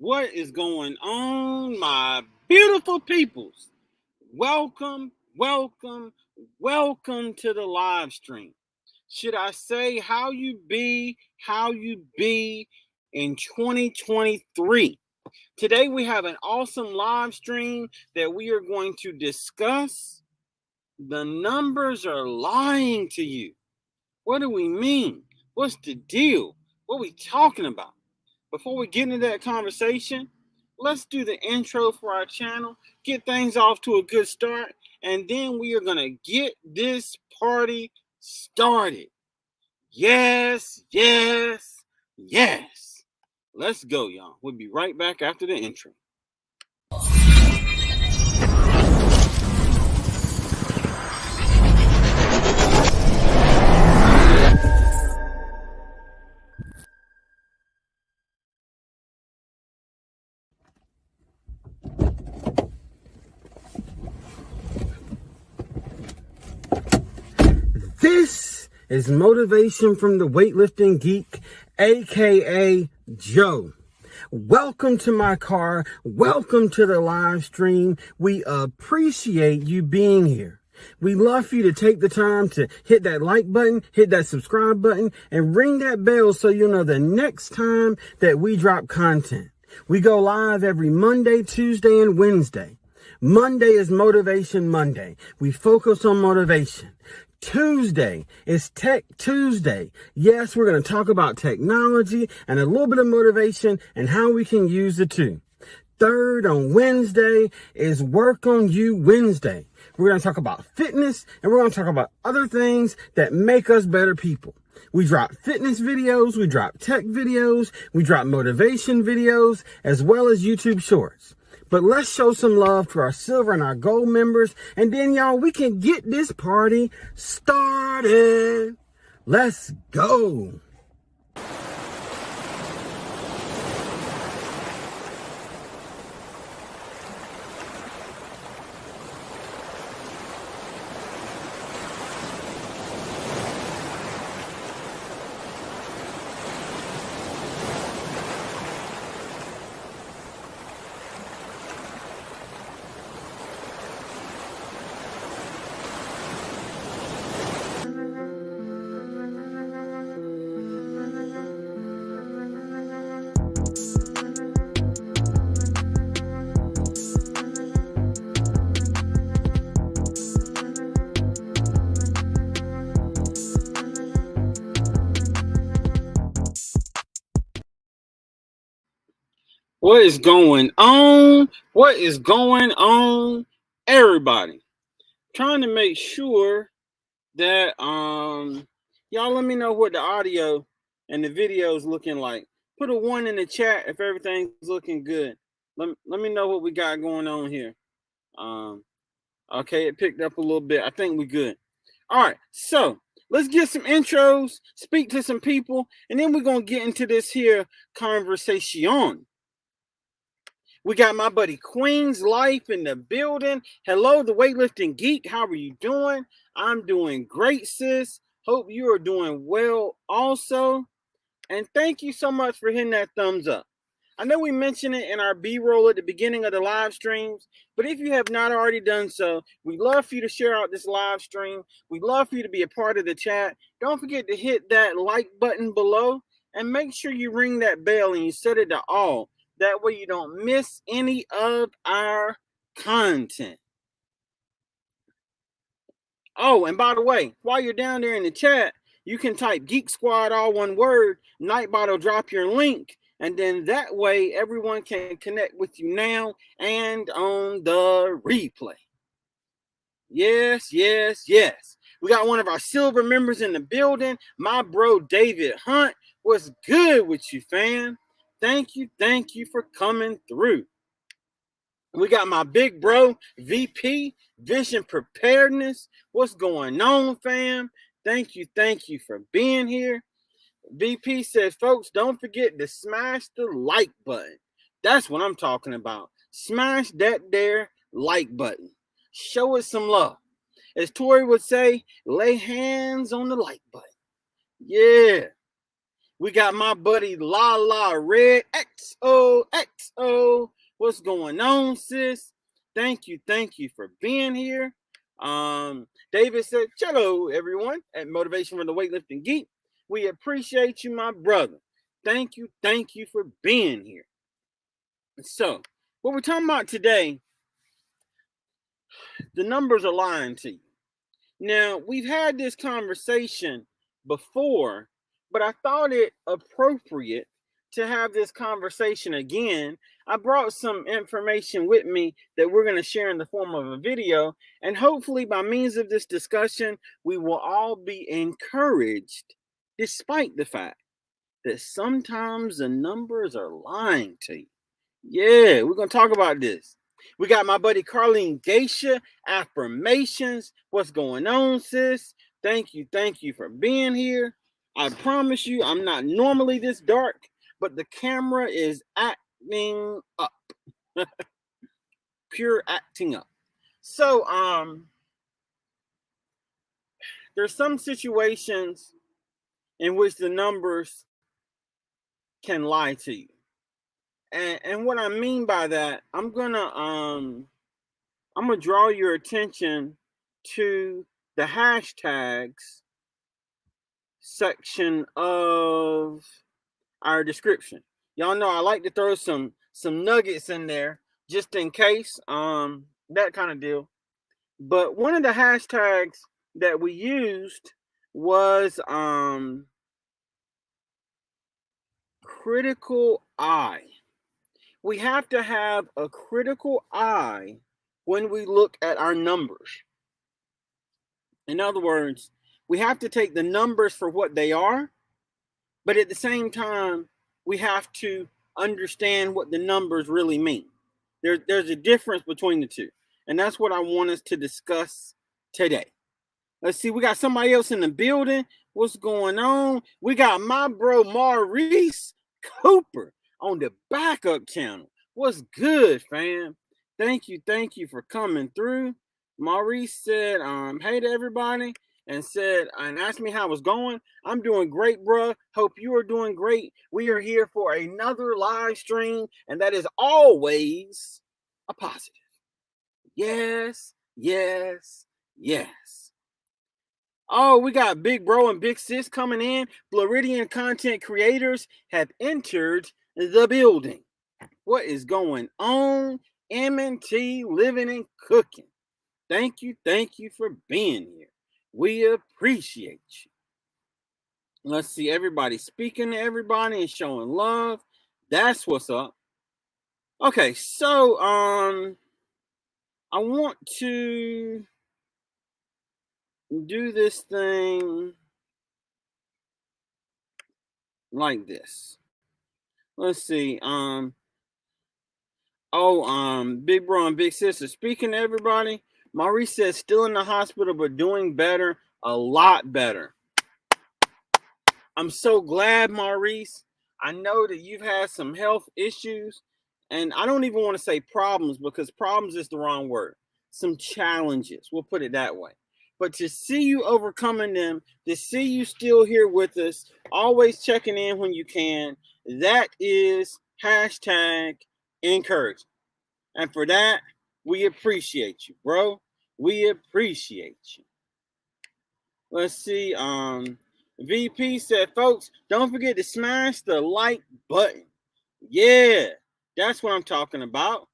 What is going on, my beautiful peoples? Welcome, welcome, welcome to the live stream. Should I say how you be in 2023? Today we have an awesome live stream that we are going to discuss. The numbers are lying to you. What do we mean? What's the deal? What are we talking about? Before we get into that conversation, let's do the intro for our channel, get things off to a good start, and then we are going to get this party started. Yes, yes, yes. Let's go, y'all. We'll be right back after the intro. This is Motivation from the Weightlifting Geek, aka Joe. Welcome to my car. Welcome to the live stream. We appreciate you being here. We love for you to take the time to hit that like button, hit that subscribe button, and ring that bell so you'll know the next time that we drop content. We go live every Monday, Tuesday, and Wednesday. Monday is Motivation Monday. We focus on motivation. Tuesday is Tech Tuesday. Yes, we're going to talk about technology and a little bit of motivation and how we can use the two. Third, on Wednesday, is Work on You Wednesday. We're going to talk about fitness and we're going to talk about other things that make us better people. We drop fitness videos, we drop tech videos, we drop motivation videos, as well as YouTube shorts. But let's show some love to our silver and our gold members. And then, y'all, we can get this party started. Let's go. What is going on? What is going on, everybody? Trying to make sure that y'all let me know what the audio and the video is looking like. Put a 1 in the chat if everything's looking good. Let me know what we got going on here. Okay, it picked up a little bit. I think we're good. All right, so let's get some intros, speak to some people, and then we're gonna get into this here conversation. We got my buddy Queen's Life in the building. Hello, the Weightlifting Geek. How are you doing? I'm doing great, sis. Hope you are doing well also. And thank you so much for hitting that thumbs up. I know we mentioned it in our B-roll at the beginning of the live streams, but if you have not already done so, we'd love for you to share out this live stream. We'd love for you to be a part of the chat. Don't forget to hit that like button below and make sure you ring that bell and you set it to all. That way you don't miss any of our content. Oh, and by the way, while you're down there in the chat, you can type Geek Squad, all one word. Nightbot will drop your link. And then that way everyone can connect with you now and on the replay. Yes, yes, yes. We got one of our silver members in the building. My bro, David Hunt. What's good with you, fam? Thank you for coming through. We got my big bro, VP, Vision Preparedness. What's going on, fam? Thank you for being here. VP said, folks, don't forget to smash the like button. That's what I'm talking about. Smash that there like button. Show us some love. As Tori would say, lay hands on the like button. Yeah. We got my buddy La La Red XOXO. What's going on, sis? Thank you for being here. David said, "Hello, everyone at Motivation for the Weightlifting Geek. We appreciate you, my brother. Thank you for being here." So, what we're talking about today, the numbers are lying to you. Now, we've had this conversation before, but I thought it appropriate to have this conversation again. I brought some information with me that we're going to share in the form of a video, and hopefully by means of this discussion, we will all be encouraged, despite the fact that sometimes the numbers are lying to you. Yeah, we're going to talk about this. We got my buddy Carlene Geisha, affirmations. What's going on, sis? Thank you for being here. I promise you, I'm not normally this dark, but the camera is acting up. Pure acting up. So, there's some situations in which the numbers can lie to you. And what I mean by that, I'm gonna draw your attention to the hashtags section of our description. Y'all know I like to throw some nuggets in there just in case, that kind of deal. But one of the hashtags that we used was critical eye. We have to have a critical eye when we look at our numbers. In other words, we have to take the numbers for what they are, but at the same time, we have to understand what the numbers really mean. There's a difference between the two, and that's what I want us to discuss today. Let's see, we got somebody else in the building. What's going on? We got my bro Maurice Cooper on the backup channel. What's good, fam? Thank you for coming through. Maurice said, hey to everybody, and asked me how I was going. I'm doing great, bro. Hope you are doing great. We are here for another live stream, and that is always a positive. Yes. Oh, we got Big Bro and Big Sis coming in. Floridian content creators have entered the building. What is going on? M&T living and cooking. Thank you for being here. We appreciate you. Let's see, everybody speaking to everybody and showing love. That's what's up. Okay, so I want to do this thing like this. Let's see. Big Bro and Big Sister speaking to everybody. Maurice says still in the hospital, but doing better, a lot better. I'm so glad, Maurice. I know that you've had some health issues, and I don't even want to say problems because problems is the wrong word. Some challenges, we'll put it that way. But to see you overcoming them, to see you still here with us, always checking in when you can, that is hashtag encouragement. And for that, we appreciate you, bro. We appreciate you. Let's see. VP said, folks, don't forget to smash the like button. Yeah, that's what I'm talking about.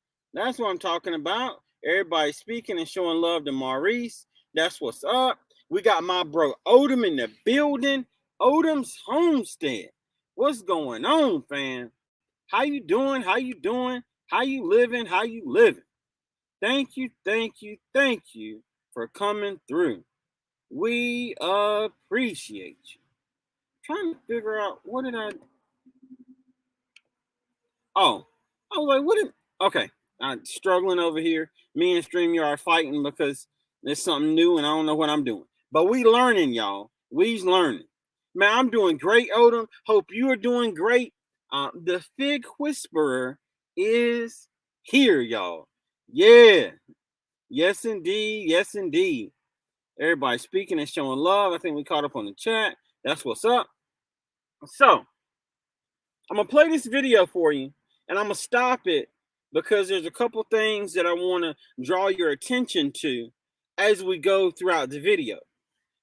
Everybody speaking and showing love to Maurice. That's what's up. We got my bro Odom in the building. Odom's Homestead. What's going on, fam? How you doing? How you living? Thank you for coming through. We appreciate you. Trying to figure out what did I. Oh, I was like, okay, I'm struggling over here. Me and StreamYard are fighting because there's something new and I don't know what I'm doing. But we learning, y'all. We's learning. Man, I'm doing great, Odom. Hope you are doing great. The Fig Whisperer is here, y'all. Yeah. Yes, indeed. Everybody speaking and showing love. I think we caught up on the chat. That's what's up. So, I'm gonna play this video for you, and I'm gonna stop it because there's a couple things that I want to draw your attention to as we go throughout the video.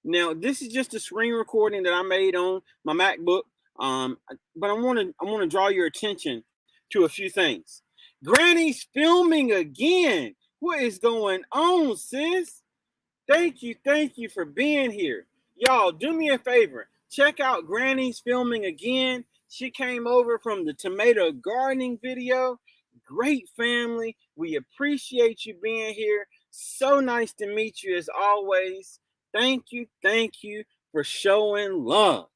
Now, this is just a screen recording that I made on my MacBook, but I want to draw your attention to a few things. Granny's filming again. What is going on, sis? Thank you for being here. Y'all, do me a favor. Check out Granny's filming again. She came over from the tomato gardening video. Great family. We appreciate you being here. So nice to meet you as always. Thank you for showing love.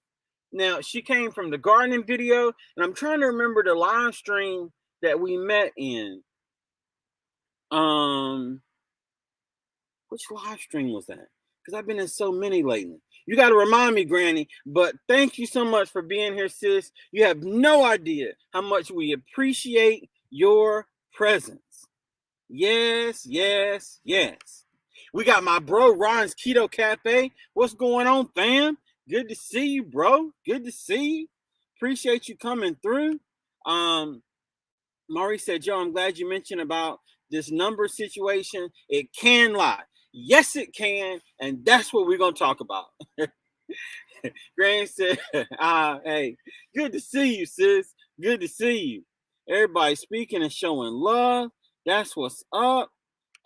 Now, she came from the gardening video, and I'm trying to remember the live stream that we met in. Which live stream was that? Because I've been in so many lately. You got to remind me, Granny. But thank you so much for being here, sis. You have no idea how much we appreciate your presence. Yes. We got my bro, Ron's Keto Cafe. What's going on, fam? Good to see you, bro. Good to see you. Appreciate you coming through. Maury said, Joe, I'm glad you mentioned about this number situation. It can lie. Yes, it can. And that's what we're going to talk about. Granny said, hey, good to see you, sis. Good to see you. Everybody speaking and showing love. That's what's up.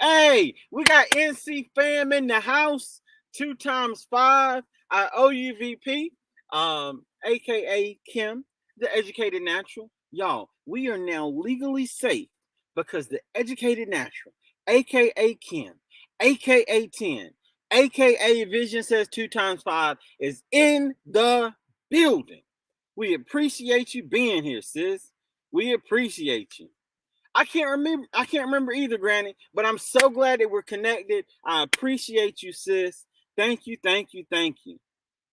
Hey, we got NC fam in the house. 2 times 5. OUVP, aka Kim, the Educated Natural. Y'all, we are now legally safe because the Educated Natural, aka Kim, aka 10, aka Vision Says 2 times 5, is in the building. We appreciate you being here, sis. We appreciate you. I can't remember either, Granny, but I'm so glad that we're connected. I appreciate you, sis. Thank you.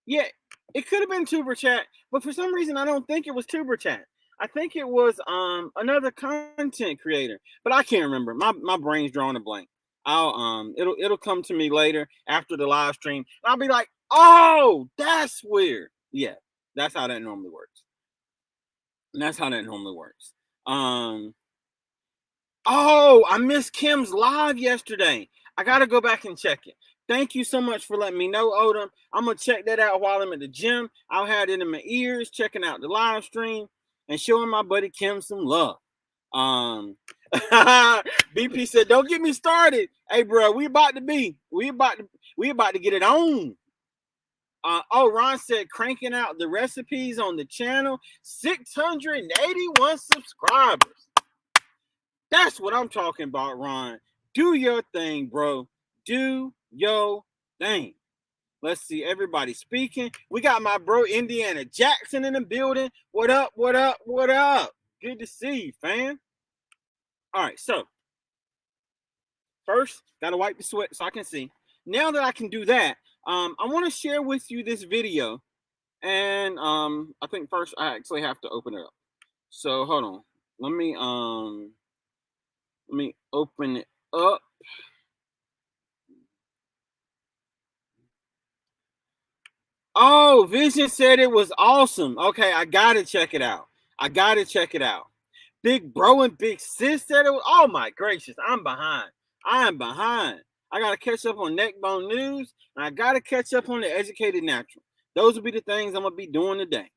Yeah, it could have been Tuber Chat, but for some reason I don't think it was Tuber Chat. I think it was another content creator, but I can't remember. My brain's drawing a blank. It'll come to me later after the live stream. I'll be like, oh, that's weird. Yeah, that's how that normally works. Oh, I missed Kim's live yesterday. I got to go back and check it. Thank you so much for letting me know, Odom. I'm going to check that out while I'm at the gym. I'll have it in my ears, checking out the live stream and showing my buddy Kim some love. BP said, don't get me started. Hey, bro, we about to get it on. Ron said, cranking out the recipes on the channel. 681 subscribers. That's what I'm talking about, Ron. Do your thing, bro. Do your thing. Let's see everybody speaking. We got my bro Indiana Jackson in the building. What up? Good to see you, fam. All right, so first, gotta wipe the sweat so I can see. Now that I can do that, I want to share with you this video. And I think first I actually have to open it up. So hold on. Let me open it up. Oh, Vision said it was awesome. Okay, I gotta check it out. Big bro and big sis said it was. Oh my gracious, I'm behind. I gotta catch up on Neckbone News, and I gotta catch up on the Educated Natural. Those will be the things I'm gonna be doing today.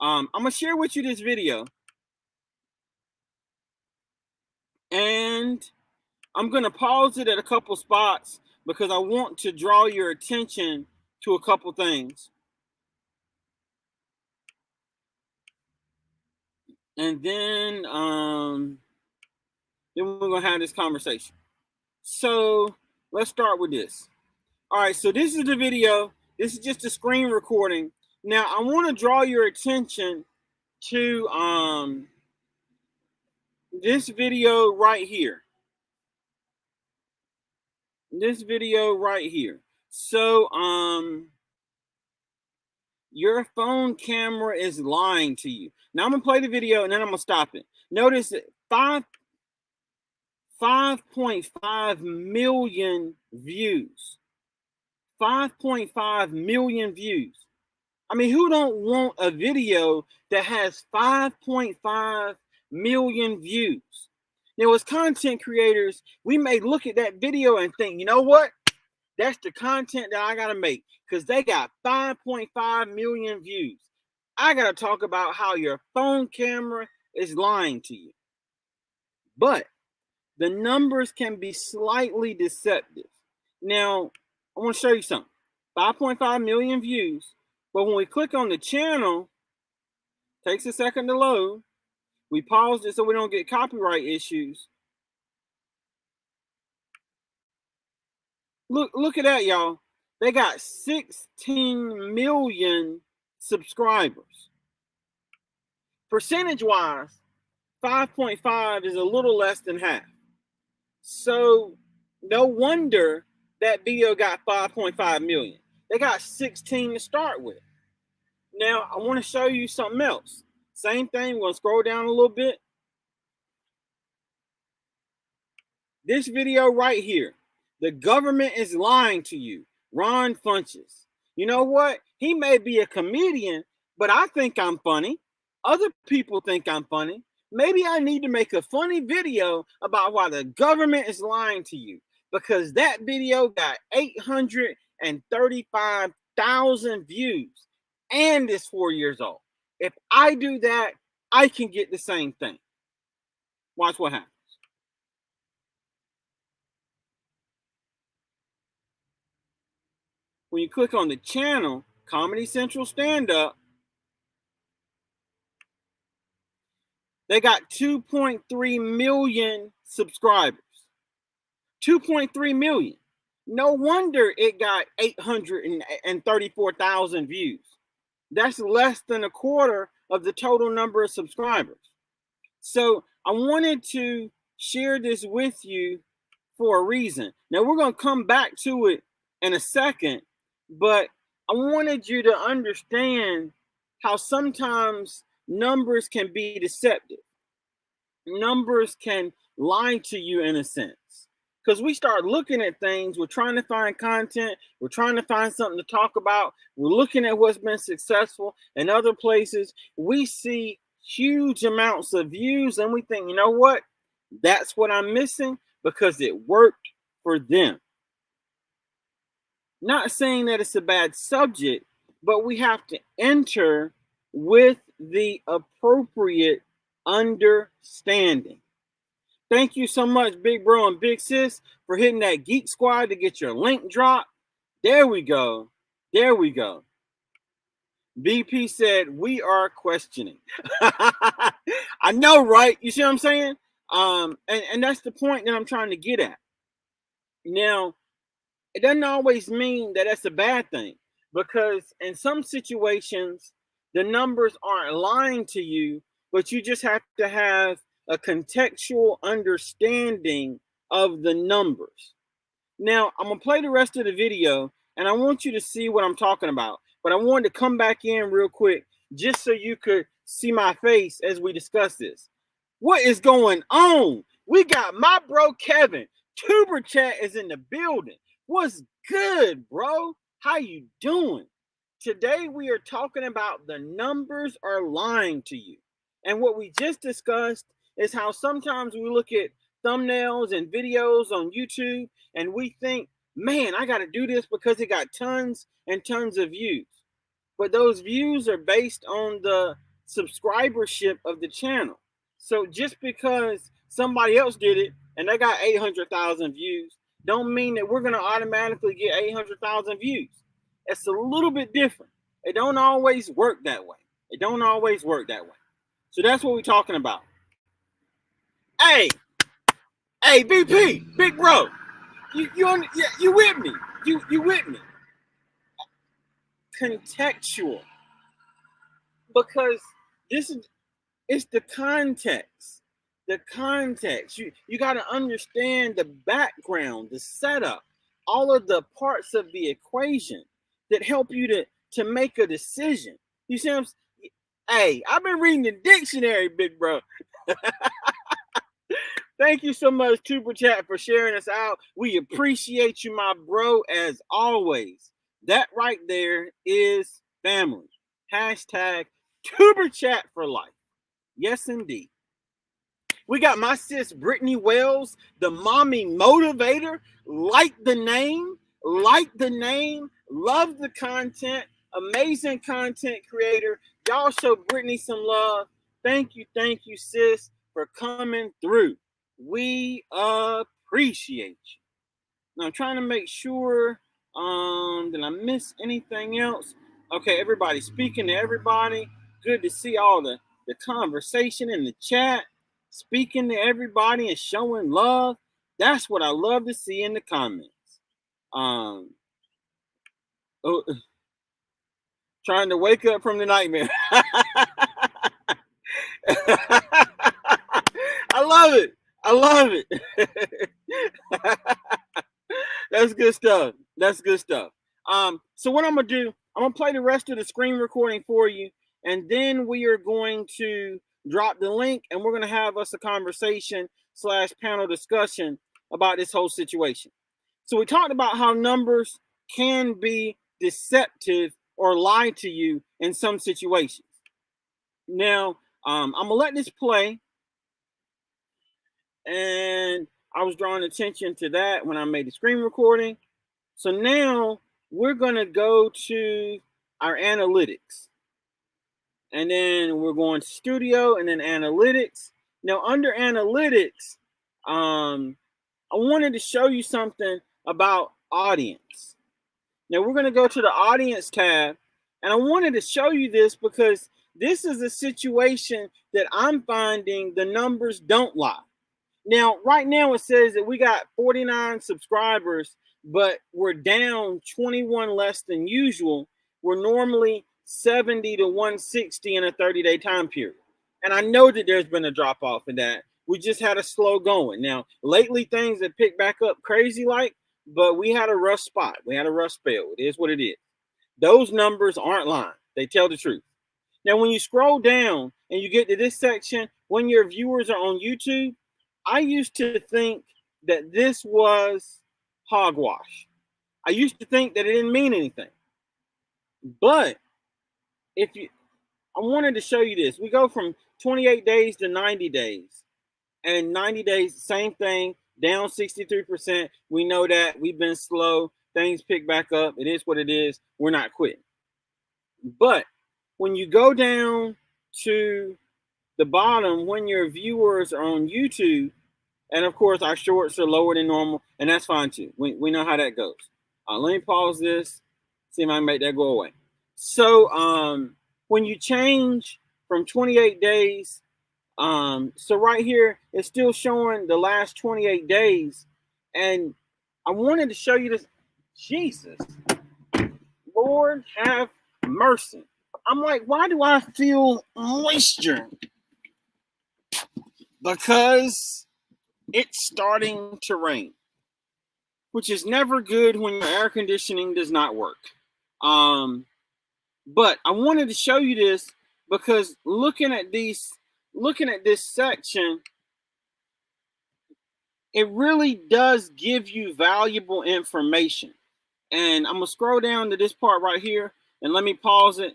I'm gonna share with you this video, and I'm gonna pause it at a couple spots because I want to draw your attention to a couple things. And then we're gonna have this conversation. So let's start with this. All right, so this is the video. This is just a screen recording. Now I want to draw your attention to this video right here. So your phone camera is lying to you. Now I'm gonna play the video and then I'm gonna stop it. Notice that 5.5 million views. 5.5 million views. I mean, who don't want a video that has 5.5 million views? Now, as content creators, we may look at that video and think, you know what? That's the content that I got to make because they got 5.5 million views. I got to talk about how your phone camera is lying to you. But the numbers can be slightly deceptive. Now, I want to show you something. 5.5 million views. But when we click on the channel, takes a second to load. We paused it so we don't get copyright issues. Look at that, y'all. They got 16 million subscribers. Percentage-wise, 5.5 is a little less than half. So no wonder that video got 5.5 million. They got 16 to start with. Now, I want to show you something else. Same thing. We're going to scroll down a little bit. This video right here. The government is lying to you. Ron Funches. You know what? He may be a comedian, but I think I'm funny. Other people think I'm funny. Maybe I need to make a funny video about why the government is lying to you. Because that video got 835,000 views. And it's 4 years old. If I do that, I can get the same thing. Watch what happens. When you click on the channel, Comedy Central Stand Up, they got 2.3 million subscribers. 2.3 million. No wonder it got 834,000 views. That's less than a quarter of the total number of subscribers. So I wanted to share this with you for a reason. Now we're going to come back to it in a second, but I wanted you to understand how sometimes numbers can be deceptive. Numbers can lie to you in a sense. Because we start looking at things, we're trying to find content, we're trying to find something to talk about, we're looking at what's been successful in other places. We see huge amounts of views and we think, you know what? That's what I'm missing because it worked for them. Not saying that it's a bad subject, but we have to enter with the appropriate understanding. Thank you so much, big bro and big sis, for hitting that Geek Squad to get your link dropped. There we go. There we go. BP said, we are questioning. I know, right? You see what I'm saying? And that's the point that I'm trying to get at. Now, it doesn't always mean that that's a bad thing, because in some situations, the numbers aren't lying to you, but you just have to have a contextual understanding of the numbers. Now, I'm going to play the rest of the video, and I want you to see what I'm talking about. But I wanted to come back in real quick just so you could see my face as we discuss this. What is going on? We got my bro Kevin. Tuber Chat is in the building. What's good, bro? How you doing? Today we are talking about the numbers are lying to you. And what we just discussed is how sometimes we look at thumbnails and videos on YouTube and we think, man, I got to do this because it got tons and tons of views. But those views are based on the subscribership of the channel. So just because somebody else did it and they got 800,000 views, don't mean that we're going to automatically get 800,000 views. It's a little bit different. It don't always work that way. It don't always work that way. So that's what we're talking about. Hey, BP, big bro, you with me? You with me? Contextual, because it's the context. The context. You got to understand the background, the setup, all of the parts of the equation that help you to make a decision. You see what I'm saying? Hey, I've been reading the dictionary, big bro. Thank you so much, Tuber Chat, for sharing us out. We appreciate you, my bro, as always. That right there is family. Hashtag Tuber Chat for life. Yes, indeed. We got my sis Brittany Wells, the mommy motivator. Like the name, love the content, amazing content creator. Y'all show Brittany some love. Thank you, sis, for coming through. We appreciate you. Now I'm trying to make sure did I miss anything else? Okay, everybody, speaking to everybody. Good to see all the conversation in the chat. Speaking to everybody and showing love. That's what I love to see in the comments. Oh, trying to wake up from the nightmare. I love it. I love it. That's good stuff. That's good stuff. So what I'm gonna do, I'm gonna play the rest of the screen recording for you, and then we are going to drop the link, and we're gonna have us a conversation / panel discussion about this whole situation. So we talked about how numbers can be deceptive or lie to you in some situations. Now, I'm gonna let this play, and I was drawing attention to that when I made the screen recording. So now we're gonna go to our analytics, and then we're going to studio and then analytics. Now under analytics, I wanted to show you something about audience. Now we're gonna go to the audience tab, and I wanted to show you this because this is a situation that I'm finding the numbers don't lie. Now, right now it says that we got 49 subscribers, but we're down 21 less than usual. We're normally 70 to 160 in a 30-day time period. And I know that there's been a drop off in that. We just had a slow going. Now, lately things have picked back up crazy like, but we had a rough spot. We had a rough spell. It is what it is. Those numbers aren't lying. They tell the truth. Now, when you scroll down and you get to this section, when your viewers are on YouTube, I used to think that this was hogwash. I used to think that it didn't mean anything. But I wanted to show you this. We go from 28 days to 90 days. And 90 days, same thing, down 63%. We know that we've been slow. Things pick back up. It is what it is. We're not quitting. But when you go down to the bottom, when your viewers are on YouTube, and of course, our shorts are lower than normal, and that's fine too. We know how that goes. Let me pause this, see if I can make that go away. So when you change from 28 days, so right here, it's still showing the last 28 days. And I wanted to show you this. Jesus, Lord have mercy. I'm like, why do I feel moisture? Because it's starting to rain, which is never good when your air conditioning does not work. But I wanted to show you this because looking at this section, it really does give you valuable information. And I'm gonna scroll down to this part right here and let me pause it.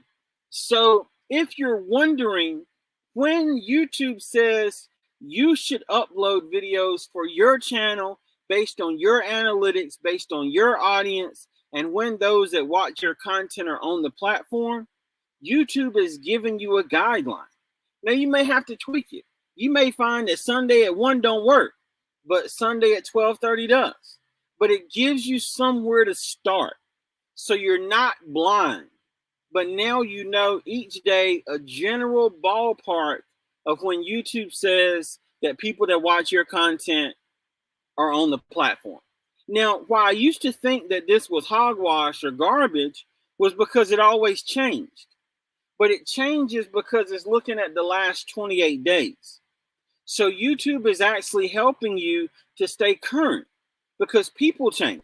So if you're wondering, when YouTube says you should upload videos for your channel based on your analytics, based on your audience, and when those that watch your content are on the platform, YouTube is giving you a guideline. Now you may have to tweak it. You may find that Sunday at 1 don't work, but Sunday at 12:30 does. But it gives you somewhere to start. So you're not blind. But now you know each day a general ballpark of when YouTube says that people that watch your content are on the platform. Now, why I used to think that this was hogwash or garbage was because it always changed. But it changes because it's looking at the last 28 days. So YouTube is actually helping you to stay current because people change.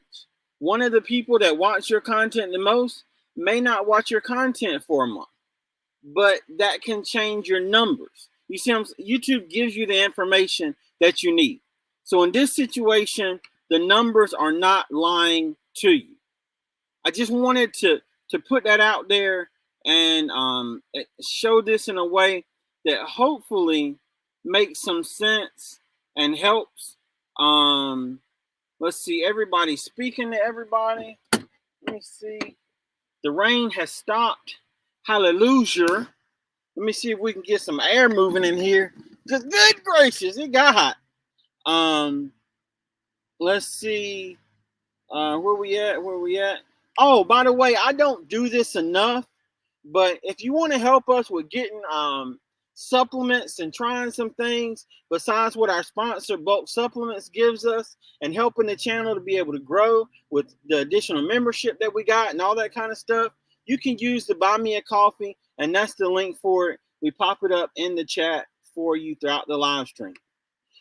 One of the people that watch your content the most may not watch your content for a month, but that can change your numbers. You see, YouTube gives you the information that you need. So in this situation, the numbers are not lying to you. I just wanted to put that out there and show this in a way that hopefully makes some sense and helps. Let's see, everybody speaking to everybody. Let me see. The rain has stopped. Hallelujah. Let me see if we can get some air moving in here. Cause good gracious, it got hot. Let's see. Where we at? Where we at? Oh, by the way, I don't do this enough, but if you want to help us with getting supplements and trying some things besides what our sponsor Bulk Supplements gives us and helping the channel to be able to grow with the additional membership that we got and all that kind of stuff, you can use the Buy Me a Coffee, and that's the link for it. We pop it up in the chat for you throughout the live stream.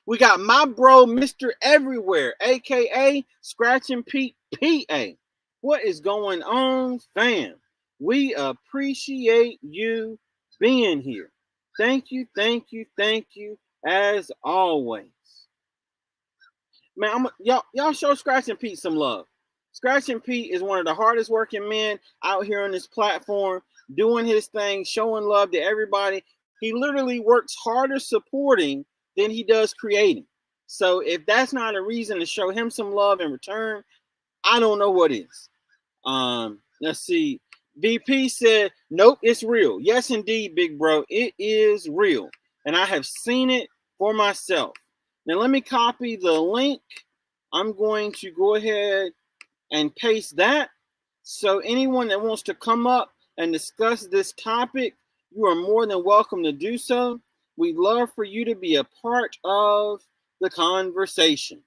We got my bro, Mr. Everywhere, aka Scratching Pete PA. What is going on, fam? We appreciate you being here. Thank you, thank you, thank you, as always. Man, y'all show Scratching Pete some love. Scratching Pete is one of the hardest working men out here on this platform, doing his thing, showing love to everybody. He literally works harder supporting than he does creating. So if that's not a reason to show him some love in return, I don't know what is. Let's see. BP said, nope, it's real. Yes, indeed, big bro. It is real. And I have seen it for myself. Now let me copy the link. I'm going to go ahead and paste that. So anyone that wants to come up and discuss this topic, you are more than welcome to do so. We'd love for you to be a part of the conversation.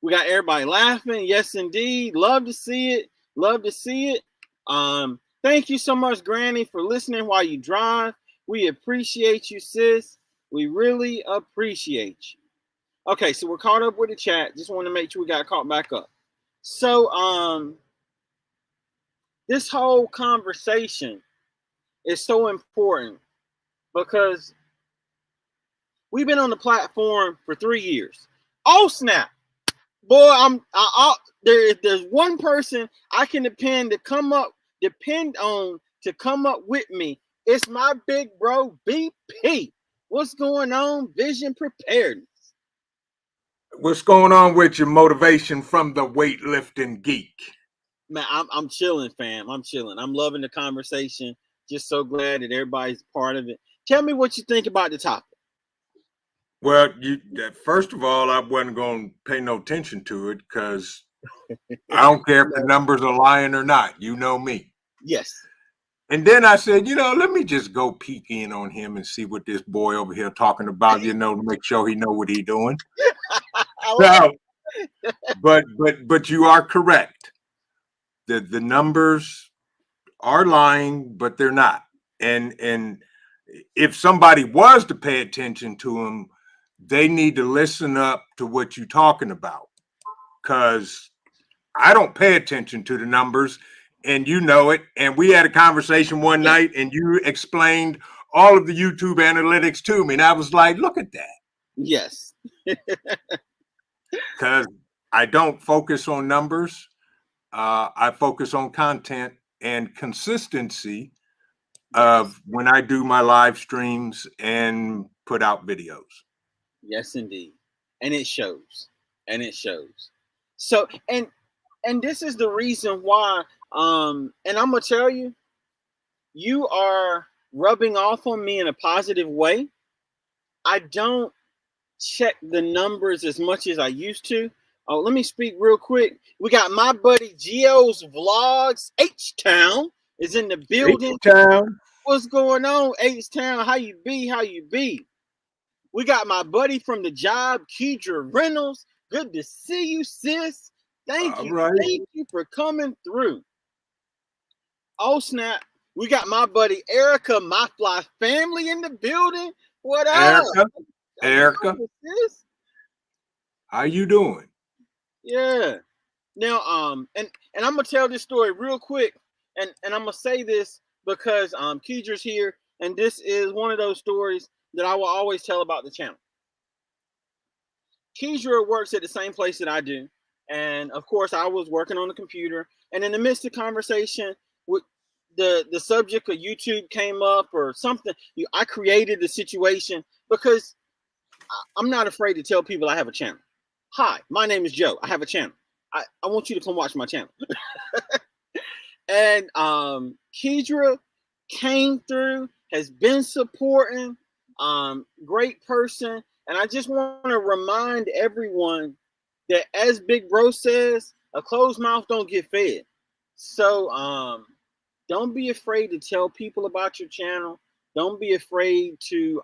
We got everybody laughing. Yes, indeed. Love to see it. Love to see it. Thank you so much, Granny, for listening while you drive. We appreciate you, sis. We really appreciate you. Okay, so we're caught up with the chat. Just want to make sure we got caught back up. So, this whole conversation is so important because we've been on the platform for 3 years. Oh, snap. Boy, there's one person I can depend on to come up with me. It's my big bro BP. What's going on, Vision Preparedness? What's going on with your motivation from the weightlifting geek? Man, I'm chilling, fam. I'm chilling. I'm loving the conversation. Just so glad that everybody's part of it. Tell me what you think about the topic. Well, first of all, I wasn't going to pay no attention to it because I don't care if the numbers are lying or not. You know me. Yes. And then I said, let me just go peek in on him and see what this boy over here talking about, to make sure he know what he's doing. So, but you are correct. The numbers are lying, but they're not. And if somebody was to pay attention to them, they need to listen up to what you're talking about, because I don't pay attention to the numbers, and you know it. And we had a conversation one night, and you explained all of the YouTube analytics to me, and I was like, look at that. Yes. Because I don't focus on numbers. I focus on content and consistency of when I do my live streams and put out videos. Yes, indeed. And it shows. And it shows. So, and this is the reason why, and I'm going to tell you, you are rubbing off on me in a positive way. I don't check the numbers as much as I used to. Oh, let me speak real quick. We got my buddy Geo's Vlogs. H-Town is in the building. H-Town. What's going on, H-Town? How you be? How you be? We got my buddy from the job, Kedra Reynolds. Good to see you, sis. Thank you. Right. Thank you for coming through. Oh, snap. We got my buddy Erica, my fly family in the building. What up? Erica. How you doing? Yeah. Now, and I'm gonna tell this story real quick, and I'm gonna say this because Kedra's here, and this is one of those stories that I will always tell about the channel. Kedra works at the same place that I do, and of course, I was working on the computer, and in the midst of conversation, the subject of YouTube came up or something, I created the situation because I'm not afraid to tell people I have a channel. Hi, my name is Joe. I have a channel. I want you to come watch my channel. And Kedra came through, has been supporting, great person. And I just want to remind everyone that, as Big Bro says, a closed mouth don't get fed. So don't be afraid to tell people about your channel. Don't be afraid to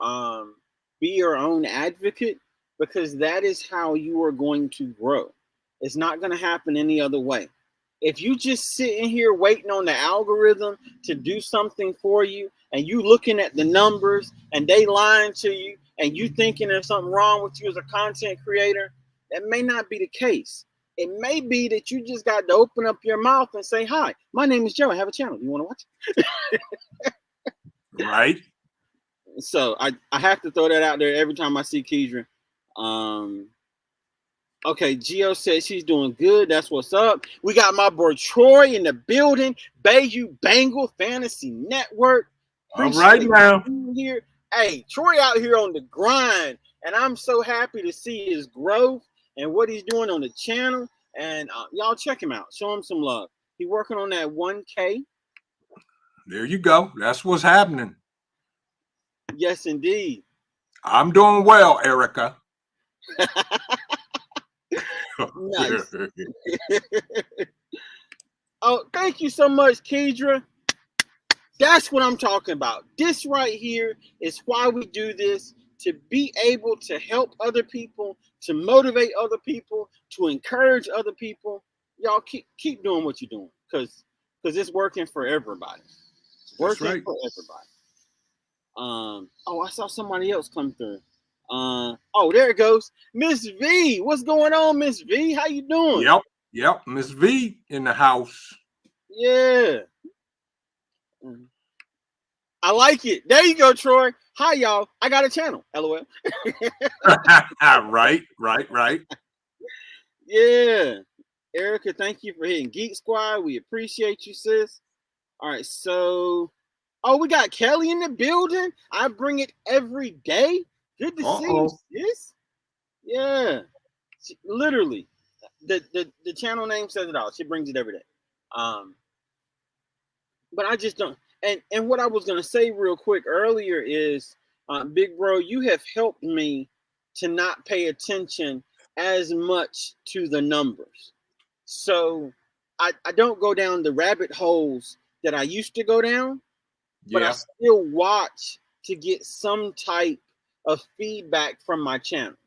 be your own advocate, because that is how you are going to grow. It's not going to happen any other way. If you just sitting here waiting on the algorithm to do something for you, and you looking at the numbers and they lying to you, and you thinking there's something wrong with you as a content creator, that may not be the case. It may be that you just got to open up your mouth and say, hi, my name is Joe. I have a channel. You want to watch it? Right. So I have to throw that out there every time I see Kedra. Okay, Gio says she's doing good. That's what's up. We got my boy Troy in the building. Bayou Bengal Fantasy Network. All right now. Here. Hey, Troy out here on the grind, and I'm so happy to see his growth and what he's doing on the channel. And y'all check him out. Show him some love. He's working on that 1K. There you go. That's what's happening. Yes, indeed. I'm doing well, Erica. Nice. Oh, thank you so much, Kedra. That's what I'm talking about. This right here is why we do this, to be able to help other people, to motivate other people, to encourage other people. Y'all keep doing what you're doing, because it's working for everybody. It's working for everybody. Oh, I saw somebody else come through. Oh, there it goes. Miss V. What's going on, Miss V? How you doing? Yep. Miss V in the house. Yeah. I like it. There you go, Troy. Hi, y'all. I got a channel. LOL. Right. Yeah. Erica, thank you for hitting Geek Squad. We appreciate you, sis. All right, so we got Kelly in the building. I bring it every day. Good to see you, sis. Yeah. Literally. The channel name says it all. She brings it every day. But I just don't. And what I was gonna say real quick earlier is, Big Bro, you have helped me to not pay attention as much to the numbers. So I don't go down the rabbit holes that I used to go down, but I still watch to get some type of feedback from my channel.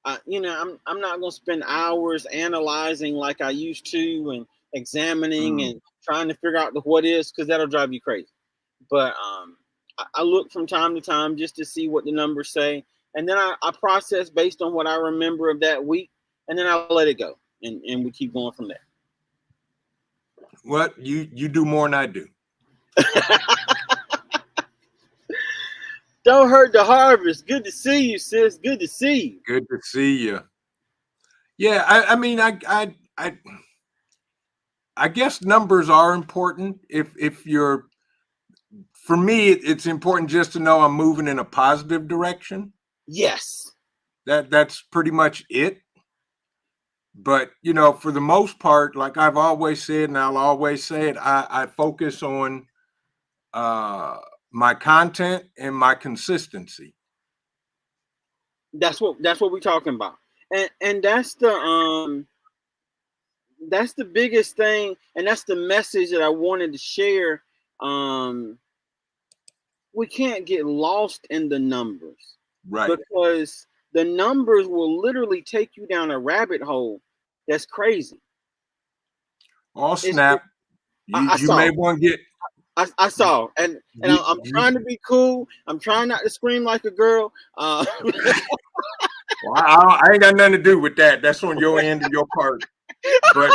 I'm not gonna spend hours analyzing like I used to and examining and trying to figure out the what is, because that'll drive you crazy. But I look from time to time just to see what the numbers say, and then I process based on what I remember of that week, and then I let it go, and we keep going from there. What you do more than I do. Don't hurt the harvest. Good to see you, sis. Good to see you. Good to see you. Yeah, I mean, I guess numbers are important. If you're, for me, it's important just to know I'm moving in a positive direction. Yes. That's pretty much it. But, for the most part, like I've always said, and I'll always say it, I focus on my content and my consistency. That's what we're talking about. And that's the biggest thing, and that's the message that I wanted to share. We can't get lost in the numbers. Right. Because the numbers will literally take you down a rabbit hole that's crazy. Oh, snap. You may want to get... I saw, and I'm trying to be cool. I'm trying not to scream like a girl. Well, I ain't got nothing to do with that. That's on your end of your part. But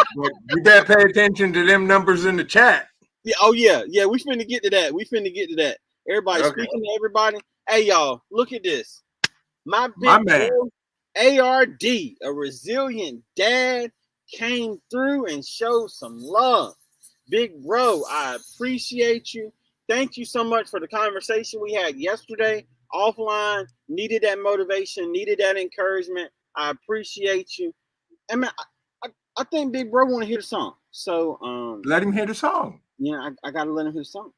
you better pay attention to them numbers in the chat. Yeah. Oh yeah. We finna get to that. Everybody speaking to everybody. Hey y'all, look at this. My man ARD, a resilient dad, came through and showed some love. Big bro, I appreciate you. Thank you so much for the conversation we had yesterday offline. Needed that motivation, needed that encouragement. I appreciate you. And man, I think Big Bro want to hear the song. So let him hear the song. Yeah, I gotta let him hear the song.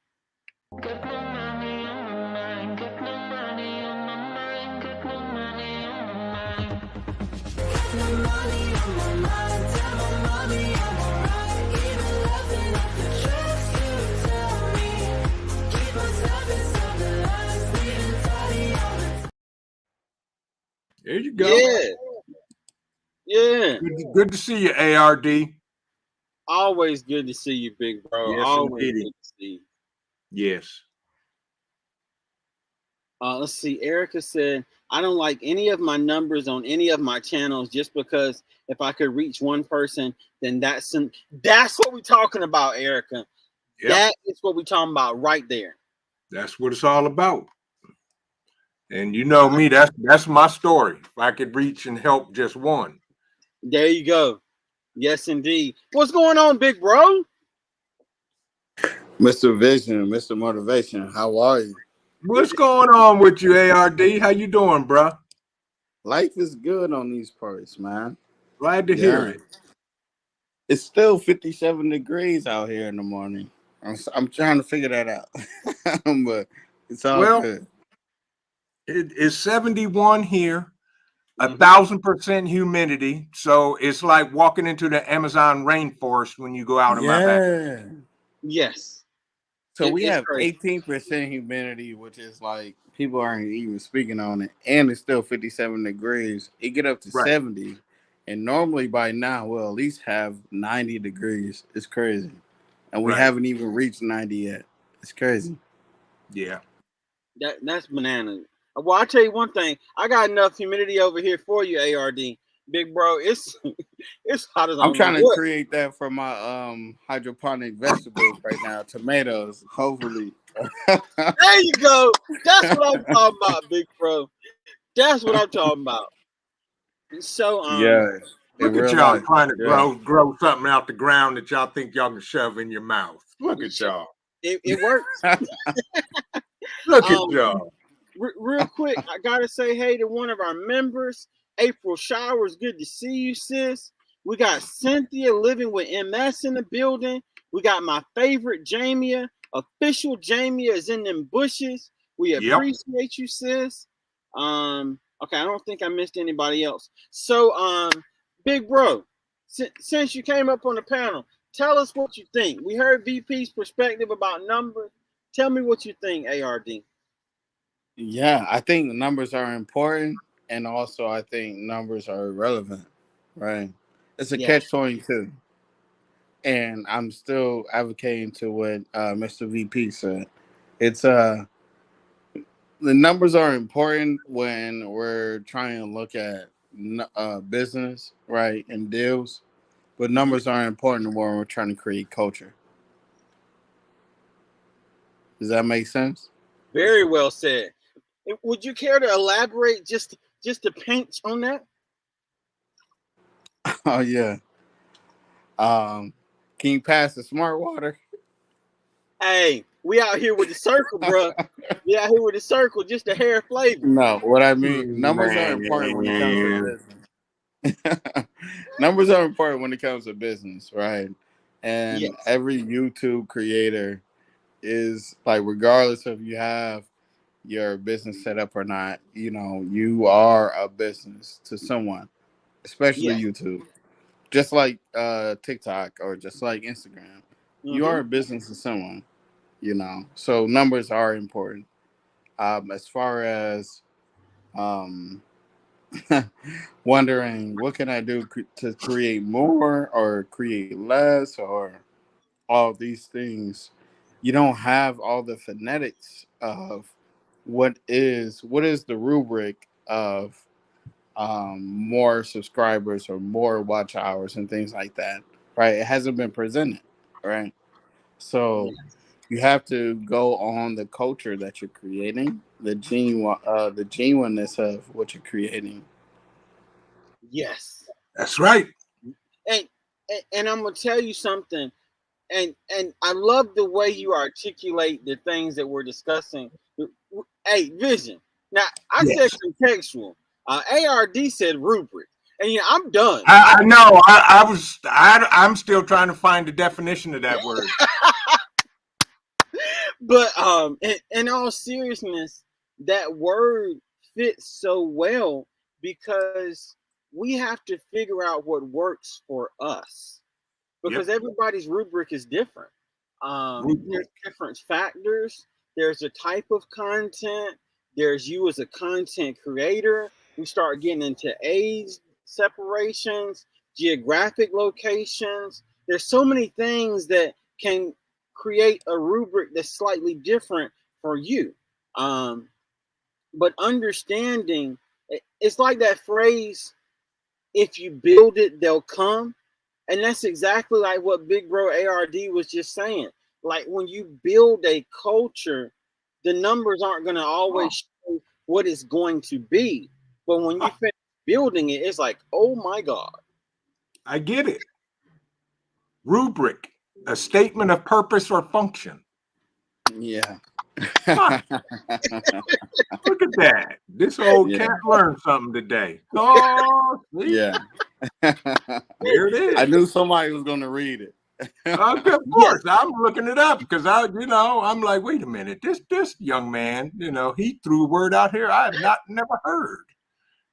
There you go. Yeah. Good to see you, ARD. Always good to see you, Big Bro. Yes, Always indeed. good to see you. Yes. Let's see. Erica said, I don't like any of my numbers on any of my channels just because if I could reach one person, then that's what we're talking about, Erica. Yep. That is what we're talking about right there. That's what it's all about. And you know me, that's my story. If I could reach and help just one. There you go. Yes, indeed. What's going on, Big Bro? Mr. Vision, Mr. Motivation, how are you? What's going on with you, ARD? How you doing, bro? Life is good on these parts, man. Glad to hear it. It's still 57 degrees out here in the morning. I'm trying to figure that out. But it's all good. It is 71 here, 1,000% humidity. So it's like walking into the Amazon rainforest when you go out in my back. Yes. So we have 18% humidity, which is like people aren't even speaking on it, and it's still 57 degrees. It get up to 70, and normally by now we'll at least have 90 degrees. It's crazy, and we haven't even reached 90 yet. It's crazy. Yeah, that's bananas. Well, I'll tell you one thing. I got enough humidity over here for you, ARD. Big bro, it's hot as I'm trying to create that for my hydroponic vegetables right now. Tomatoes, hopefully. There you go. That's what I'm talking about, big bro. That's what I'm talking about. So look at y'all trying to grow something out the ground that y'all think y'all can shove in your mouth. Look at y'all. It works. Look at y'all. Real quick, I gotta say hey to one of our members, April Showers. Good to see you, sis. We got Cynthia living with MS in the building. We got my favorite Jamia. Official Jamia is in them bushes. We appreciate you, sis. Okay, I don't think I missed anybody else. So, big bro, since you came up on the panel, tell us what you think. We heard VP's perspective about numbers. Tell me what you think, ARD. Yeah, I think numbers are important, and also I think numbers are irrelevant, right? It's a catch-22. And I'm still advocating to what Mr. VP said. It's the numbers are important when we're trying to look at business, right, and deals, but numbers are important when we're trying to create culture. Does that make sense? Very well said. Would you care to elaborate just a pinch on that? Oh yeah. Can you pass the smart water? Hey, we out here with the circle, bro. We out here with the circle, just a hair flavor. No, what I mean, numbers are important when it comes to business. Numbers are important when it comes to business, right? And every YouTube creator is like, regardless of you have your business set up or not, you know, you are a business to someone, especially YouTube. Just like TikTok or just like Instagram. You are a business to someone, you know. So numbers are important. As far as wondering what can I do to create more or create less or all these things, you don't have all the phonetics of what is the rubric of more subscribers or more watch hours and things like that, right? It hasn't been presented, right? So you have to go on the culture that you're creating, the genuineness of what you're creating. Yes, that's right. And I'm gonna tell you something. and I love the way you articulate the things that we're discussing. Hey, Vision. Now I said Yes. contextual. ARD said rubric, and yeah, I'm done. I know. I'm still trying to find the definition of that word. But in all seriousness, that word fits so well because we have to figure out what works for us, because everybody's rubric is different. There's different factors. There's a type of content. There's you as a content creator. We start getting into age separations, geographic locations. There's so many things that can create a rubric that's slightly different for you. But understanding, it's like that phrase, if you build it, they'll come. And that's exactly like what Big Bro ARD was just saying. Like when you build a culture, the numbers aren't going to always show what it's going to be. But when you finish building it, it's like, oh my God. I get it. Rubric, a statement of purpose or function. Yeah. Look at that. This old cat learned something today. Oh, see? Yeah. There it is. I knew somebody was going to read it. Of course, I'm looking it up because I'm like, wait a minute, this young man, he threw a word out here I have never heard.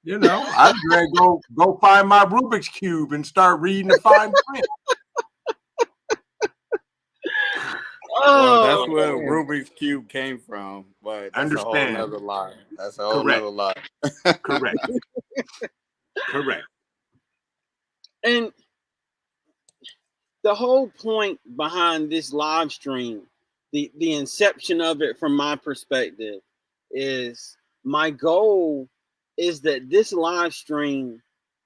I'm ready to go find my Rubik's Cube and start reading the fine print. Well, that's where Rubik's Cube came from, but that's a whole Understand. nother lie. That's a whole nother lie. Correct. And the whole point behind this live stream, the inception of it from my perspective, is my goal is that this live stream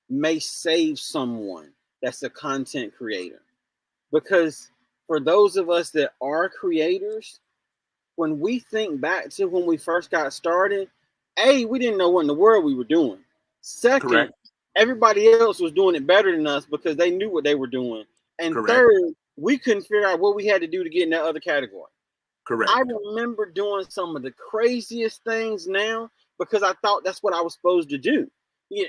may save someone that's a content creator. Because for those of us that are creators, when we think back to when we first got started, we didn't know what in the world we were doing. Second, everybody else was doing it better than us because they knew what they were doing. And third, we couldn't figure out what we had to do to get in that other category. Correct. I remember doing some of the craziest things now because I thought that's what I was supposed to do. Yeah.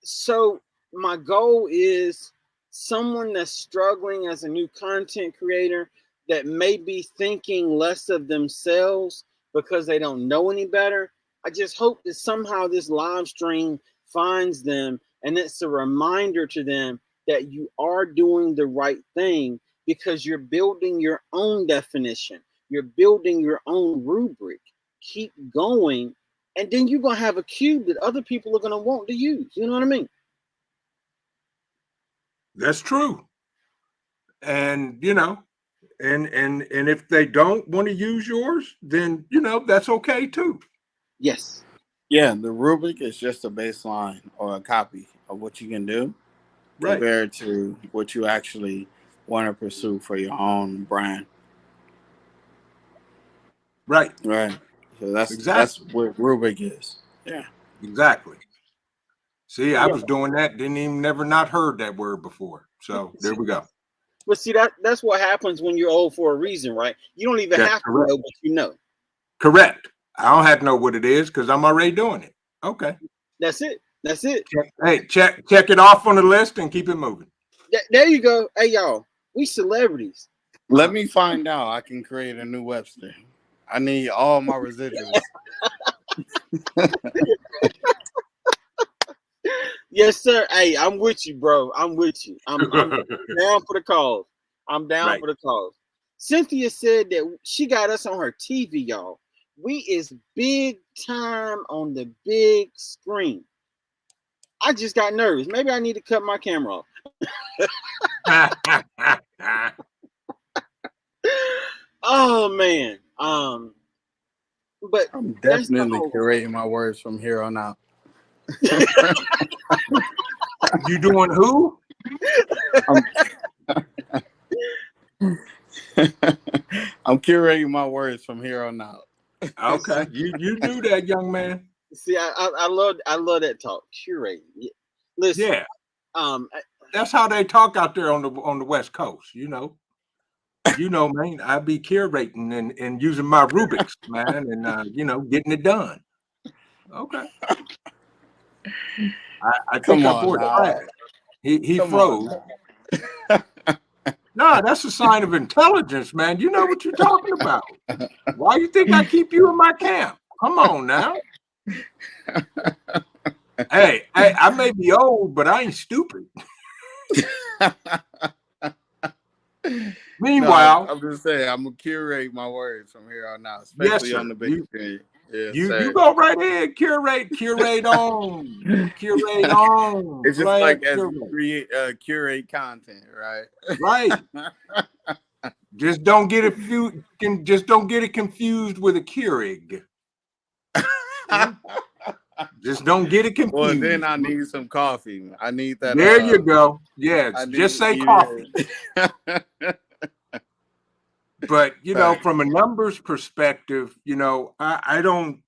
So my goal is someone that's struggling as a new content creator that may be thinking less of themselves because they don't know any better. I just hope that somehow this live stream finds them and it's a reminder to them that you are doing the right thing because you're building your own definition. You're building your own rubric. Keep going. And then you're going to have a cube that other people are going to want to use. You know what I mean? That's true. And, and if they don't want to use yours, then, that's okay too. Yes. Yeah, the rubric is just a baseline or a copy of what you can do compared to what you actually want to pursue for your own brand. Right. So that's what rubric is. Yeah. Exactly. See, I was doing that, never not heard that word before. So there we go. But see, that's what happens when you're old for a reason, right? You don't even have to know, but you know. Correct. I don't have to know what it is because I'm already doing it. Okay. That's it. Check it off on the list and keep it moving. There you go. Hey, y'all, we celebrities. Let me find out. I can create a new Webster. I need all my residuals. Yes, sir. Hey, I'm with you, bro. I'm with you. I'm down for the cause. I'm down for the cause. Cynthia said that she got us on her TV, y'all. We is big time on the big screen. I just got nervous. Maybe I need to cut my camera off. Oh man. But I'm definitely curating my words from here on out. You doing who? I'm curating my words from here on out. Okay, you do that, young man. See, I love that talk. Curate. Listen. Yeah. That's how they talk out there on the West Coast. You know, man, I be curating and using my Rubik's, man, and you know, getting it done. Okay. I think Come I on bought now. trash. He Come on froze. No, that's a sign of intelligence, man. You know what you're talking about. Why you think I keep you in my camp? Come on now. Hey, I may be old, but I ain't stupid. No, Meanwhile, I'm just saying I'm gonna curate my words from here on out, yes, especially sir. on the big screen. Yes, You sir. go right ahead, curate on, It's just player like as you curate. create curate content, right? Right. Just don't get it just don't get it confused with a Keurig. Okay? Just don't get it Well, then confused. I need some coffee. I need that. There you go. I Yes, just need say coffee. But you know, Right. from a numbers perspective, you know, I don't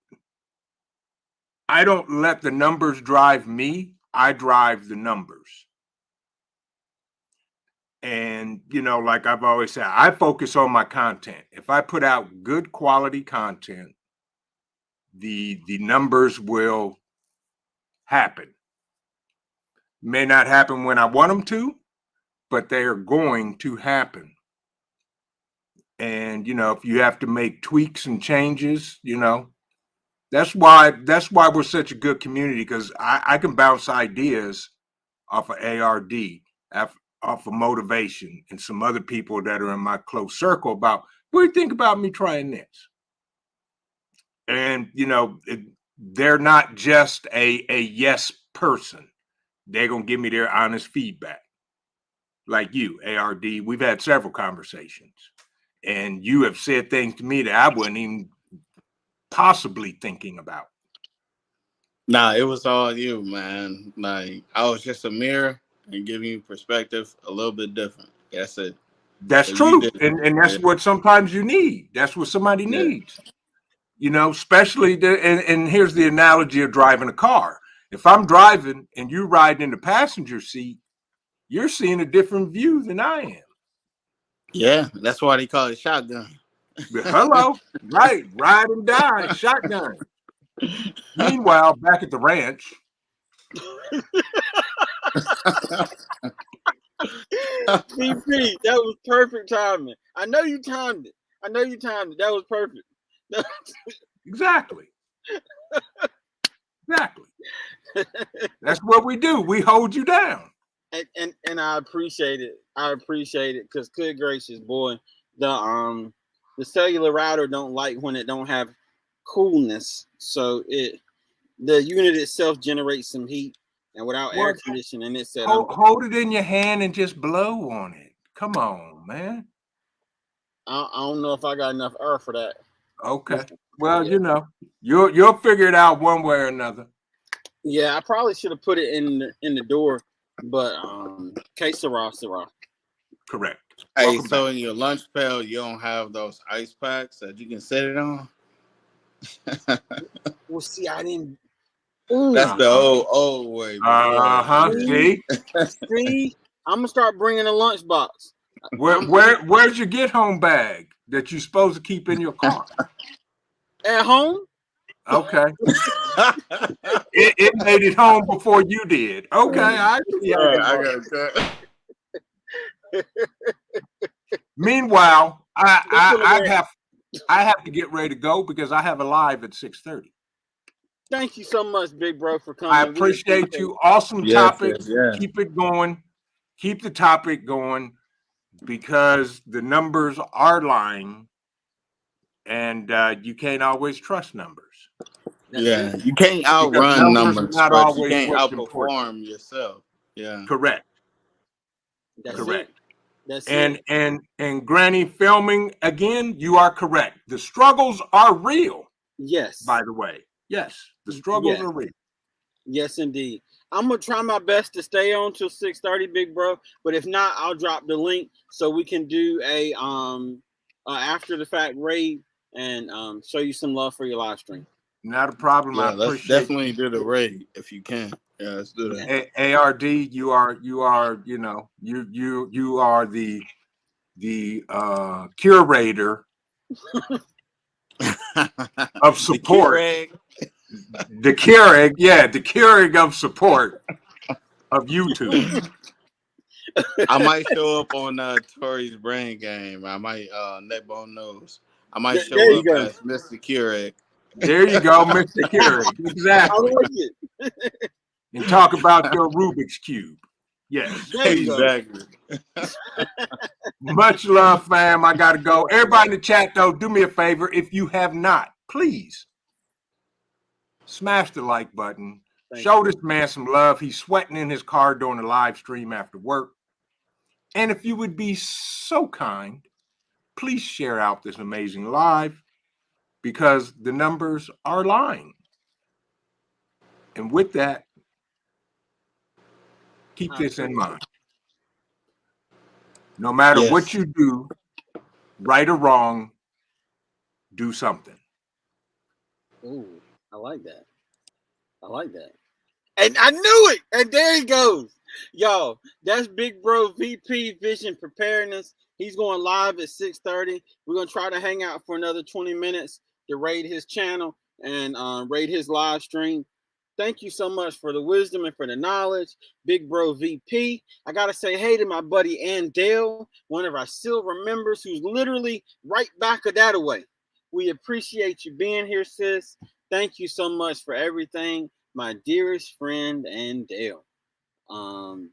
let the numbers drive me. I drive the numbers. And you know, like I've always said, I focus on my content. If I put out good quality content, the numbers will happen. May not happen when I want them to, but they are going to happen. And you know, if you have to make tweaks and changes, you know, that's why we're such a good community, because I can bounce ideas off of ARD, off of motivation, and some other people that are in my close circle about what do you think about me trying this? And you know, they're not just a yes person. They're gonna give me their honest feedback. Like you, ARD, we've had several conversations, and you have said things to me that I wasn't even possibly thinking about. Nah, it was all you, man. Like I was just a mirror and giving you perspective a little bit different. That's it. That's So you true, did. and that's Yeah. what sometimes you need. That's what somebody Yeah. needs. You know, especially and here's the analogy of driving a car. If I'm driving and you riding in the passenger seat, you're seeing a different view than I am. Yeah. That's why they call it shotgun. But hello, right, ride and die, shotgun. Meanwhile, back at the ranch, VP, that was perfect timing. I know you timed it. I know you timed it. That was perfect. exactly, exactly. That's what we do. We hold you down. And I appreciate it. I appreciate it because good gracious, boy, the cellular router don't like when it don't have coolness. So the unit itself generates some heat, and without air What? conditioning, it said Hold it in your hand and just blow on it. Come on, man. I don't know if I got enough air for that. Okay. Well, Yeah. you know, you'll figure it out one way or another. Yeah, I probably should have put it in the door, but que sera, sera. Correct. Hey, Welcome so back. in your lunch pail, you don't have those ice packs that you can set it on? Well, see, I didn't. Ooh, That's the Uh-huh. old way before. Yeah. See? see, I'm gonna start bringing a lunchbox. Where's your get home bag that you're supposed to keep in your car? At home. Okay. It made it home before you did. Okay, I see how Sorry, that I works. gotta cut. Meanwhile, Away. I have to get ready to go because I have a live at 6:30. Thank you so much, big bro, for I coming. We appreciate appreciate you. Awesome Yes, topic. yes, yeah. Keep it going. Keep the topic going because the numbers are lying, and you can't always trust numbers Yeah, you can't because outrun numbers are numbers, not but you always can't what's important. outperform yourself. Yeah. Correct. That's it. Correct. That's And it. Granny filming again, you are correct. The struggles are real, Yes. by the way. Yes, the struggles Yes. are real. Yes, indeed. I'm gonna try my best to stay on till 6:30, big bro. But if not, I'll drop the link so we can do a after the fact raid and show you some love for your live stream. Not a problem. I Yeah, let's appreciate definitely do the raid if you can. Yeah, let's do that. ARD. You are, you know, you are the the curator of support. The Keurig of support of YouTube. I might show up on Tori's brain game. I might neckbone nose. I might There show you up go. as Mr. Keurig. There you go, Mr. Keurig. I Exactly. like it. And talk about your Rubik's Cube. Yes. There you go. Exactly. Much love, fam. I got to go. Everybody in the chat, though, do me a favor. If you have not, please smash the like button. Show this man some love. He's sweating in his car during the live stream after work. And if you would be so kind, please share out this amazing live because the numbers are lying. And with that, keep this in mind. No matter what you do, right or wrong, do something. Ooh, I like that. I like that. And I knew it. And there he goes. Yo, that's Big Bro VP Vision Preparedness. He's going live at 6:30. We're going to try to hang out for another 20 minutes to raid his channel and raid his live stream. Thank you so much for the wisdom and for the knowledge, Big Bro VP. I got to say hey to my buddy Andale, one of our silver members who's literally right back of that away. We appreciate you being here, sis. Thank you so much for everything, my dearest friend Andale. Oh,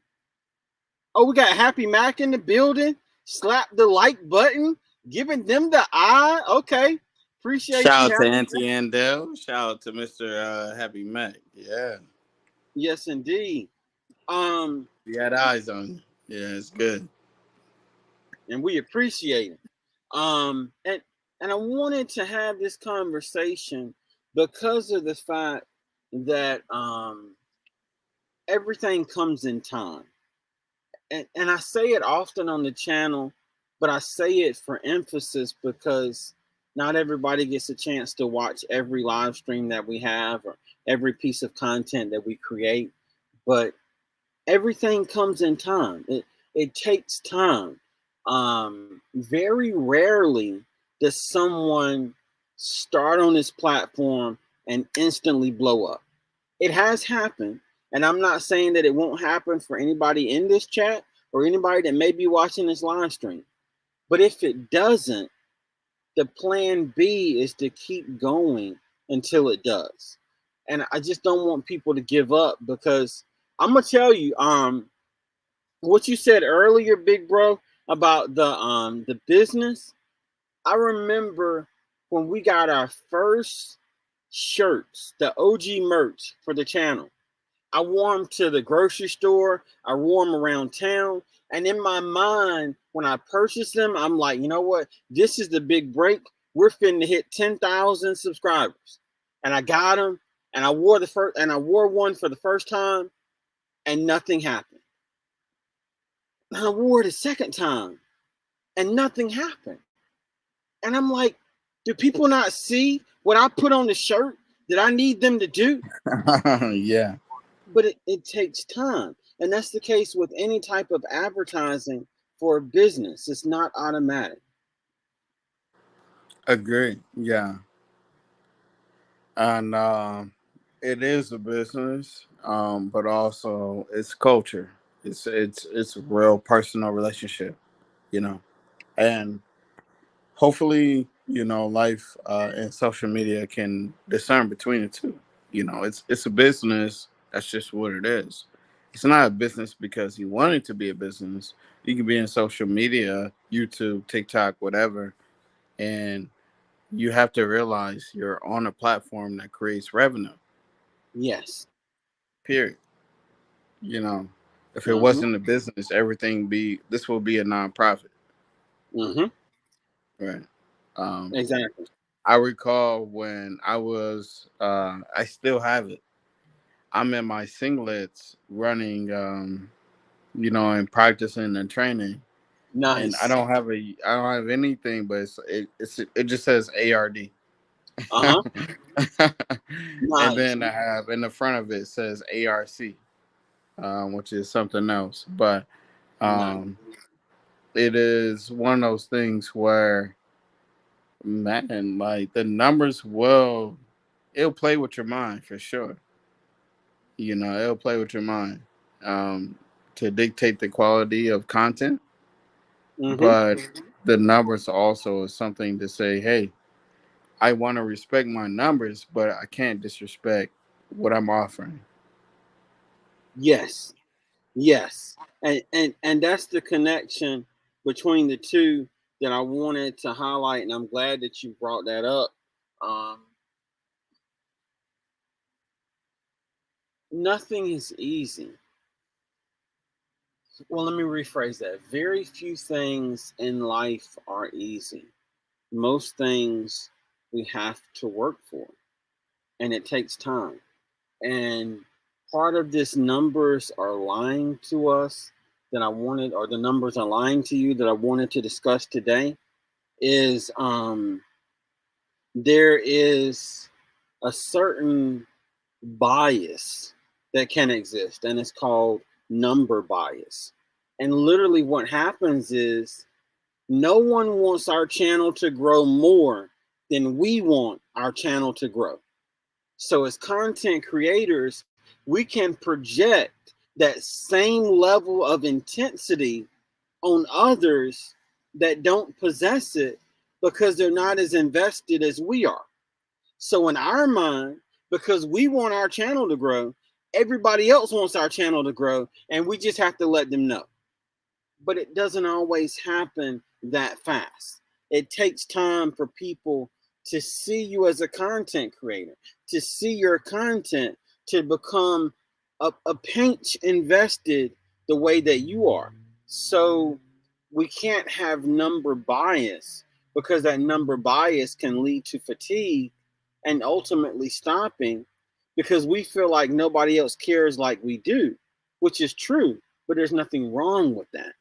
we got Happy Mac in the building. Slap the like button, giving them the eye. Okay. Appreciate Shout you. out to Auntie Andel. Shout out to Mr. Happy Mac. Yeah. Yes, indeed. We had eyes on you. Yeah, it's good. And we appreciate it. And I wanted to have this conversation because of the fact that everything comes in time. And I say it often on the channel, but I say it for emphasis because not everybody gets a chance to watch every live stream that we have or every piece of content that we create. But everything comes in time. It takes time. Very rarely does someone start on this platform and instantly blow up. It has happened. And I'm not saying that it won't happen for anybody in this chat or anybody that may be watching this live stream. But if it doesn't, the plan B is to keep going until it does. And I just don't want people to give up because I'm going to tell you, what you said earlier, Big Bro, about the business. I remember when we got our first shirts, the OG merch for the channel. I wore them to the grocery store. I wore them around town. And in my mind, when I purchased them, I'm like, you know what? This is the big break. We're finna hit 10,000 subscribers. And I got them. And I wore one for the first time, and nothing happened. And I wore it a second time, and nothing happened. And I'm like, do people not see what I put on the shirt that I need them to do? Yeah. But it takes time. And that's the case with any type of advertising for a business. It's not automatic. Agree. Yeah. And it is a business, but also it's culture. It's a real personal relationship, you know. And hopefully, you know, life and social media can discern between the two. You know, it's a business. That's just what it is. It's not a business because you want it to be a business. You can be in social media, YouTube, TikTok, whatever, and you have to realize you're on a platform that creates revenue. Yes. Period. You know, if it wasn't a business, this will be a nonprofit. Right. Exactly. I recall when I was, I still have it. I'm in my singlets running, you know, and practicing and training. Nice. And I don't have anything, but it just says ARD. Nice. And then I have in the front of it says ARC, which is something else. But nice. it is one of those things where, man, like the numbers will, it'll play with your mind for sure. You know, it'll play with your mind um, to dictate the quality of content, Mm-hmm. but the numbers also is something to say, hey, I want to respect my numbers, but I can't disrespect what I'm offering. Yes. Yes. And that's the connection between the two that I wanted to highlight, and I'm glad that you brought that up. Um, Nothing is easy. Well, let me rephrase that. Very few things in life are easy. Most things we have to work for, and it takes time. And part of this numbers are lying to us that I wanted, or the numbers are lying to you that I wanted to discuss today is there is a certain bias that can exist, and it's called number bias. And literally, what happens is no one wants our channel to grow more than we want our channel to grow. So, as content creators, we can project that same level of intensity on others that don't possess it because they're not as invested as we are. So in our mind, because we want our channel to grow, everybody else wants our channel to grow, and we just have to let them know. But it doesn't always happen that fast. It takes time for people to see you as a content creator, to see your content, to become a pinch invested the way that you are. So we can't have number bias because that number bias can lead to fatigue and ultimately stopping because we feel like nobody else cares like we do, which is true, but there's nothing wrong with that.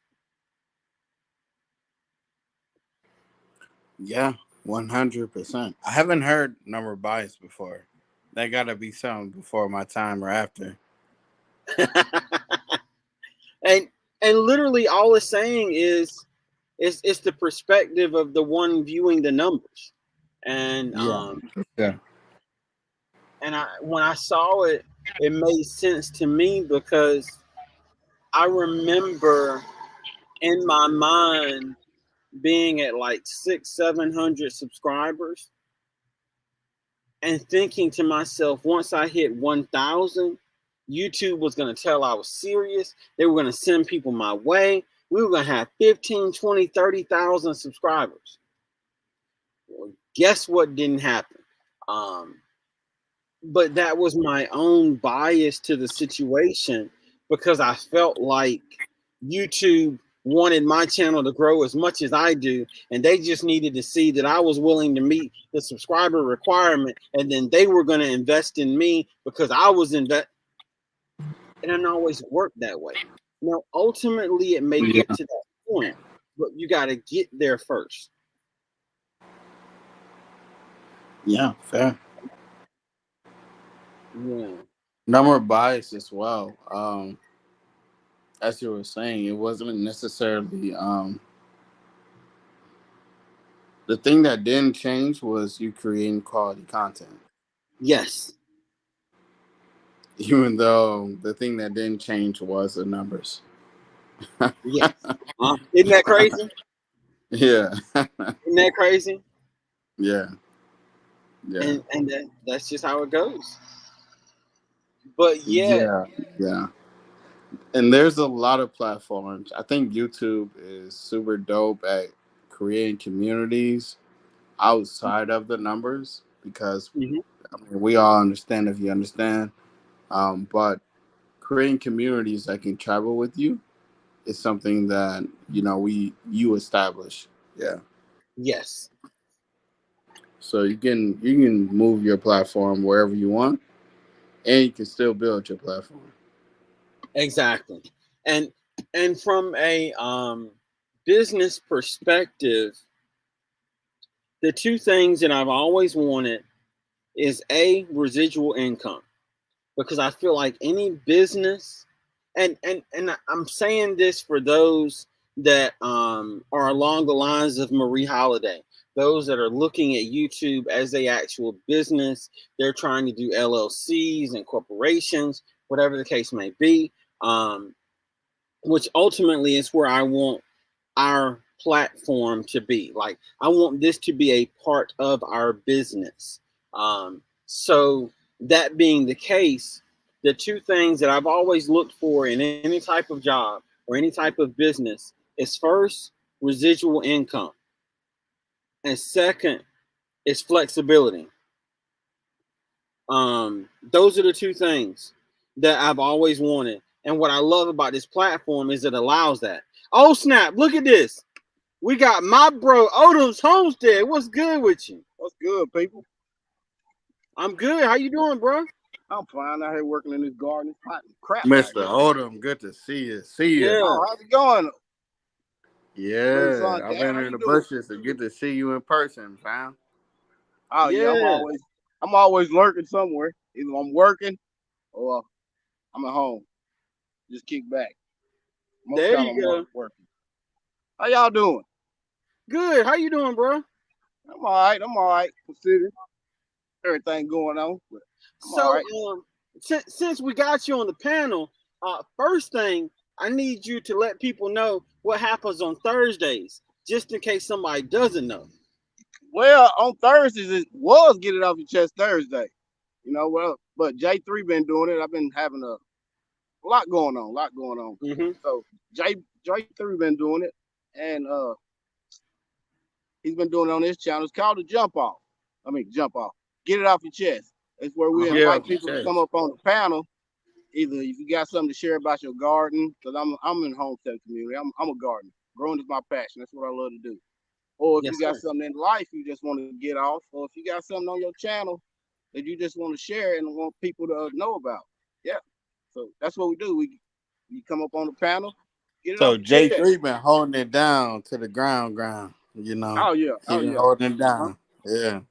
Yeah, 100%. I haven't heard number bias before. That got to be something before my time or after. and and literally all it's saying is it's the perspective of the one viewing the numbers. And Yeah. Yeah. I when I saw it, it made sense to me because I remember in my mind being at like 600-700 subscribers and thinking to myself, once I hit 1,000, YouTube was going to tell I was serious. They were going to send people my way. We were going to have 15, 20, 30,000 subscribers. Well, guess what didn't happen? Um, but that was my own bias to the situation because I felt like YouTube wanted my channel to grow as much as I do, and they just needed to see that I was willing to meet the subscriber requirement, and then they were going to invest in me because I was invest. It didn't always work that way. Now, ultimately, it may get Yeah. to that point, but you got to get there first. Yeah. Fair. Yeah. Number bias as well. As you were saying, it wasn't necessarily the thing that didn't change was you creating quality content. Yes. Even though the thing that didn't change was the numbers. Yes. Isn't that crazy? Yeah. Isn't that crazy? Yeah. Yeah. And that's just how it goes. But yet, Yeah. Yeah. And there's a lot of platforms. I think YouTube is super dope at creating communities outside of the numbers because mhm, I mean, we all understand if you understand. But creating communities that can travel with you is something that you establish. Yeah. yes, So you can move your platform wherever you want, and you can still build your platform. exactly. And from a business perspective, the two things that I've always wanted is a residual income because I feel like any business, and I'm saying this for those that are along the lines of Marie Holiday. Those that are looking at YouTube as a actual business, they're trying to do LLCs and corporations, whatever the case may be, which ultimately is where I want our platform to be. Like, I want this to be a part of our business. So that being the case, the two things that I've always looked for in any type of job or any type of business is first, residual income, and second is flexibility. Those are the two things that I've always wanted. And what I love about this platform is it allows that. Oh snap, look at this. We got my bro Odom's Homestead. What's good with you? What's good, people? I'm good. How you doing, bro? I'm fine out here working in this garden. It's hot and crap. Mr. Odom, good to see you. Yeah. Oh, how's it going? Yeah, I've been in the bushes and good to see you in person, fam. Oh yeah, I'm always lurking somewhere. Either I'm working or I'm at home. Just kick back. Most there time you I'm go. Working. How y'all doing? Good. How you doing, bro? I'm all right. Considering everything going on. But so, right. Since we got you on the panel, first thing, I need you to let people know what happens on Thursdays, just in case somebody doesn't know. Well, on Thursdays, it was Get It Off Your Chest Thursday. You know, well, but J3 been doing it. I've been having a lot going on. Mm-hmm. So J3 been doing it, and he's been doing it on his channel. It's called the Jump Off. Get It Off Your Chest. It's where we invite people to come up on the panel. Either if you got something to share about your garden, because I'm in the homestead community. I'm a gardener. Growing is my passion. That's what I love to do. Or if you got something in life you just want to get off, or if you got something on your channel that you just want to share and want people to know about. Yeah. So that's what we do. We come up on the panel. So J3 been holding it down to the ground, you know. Oh yeah. He been holding it down. Yeah.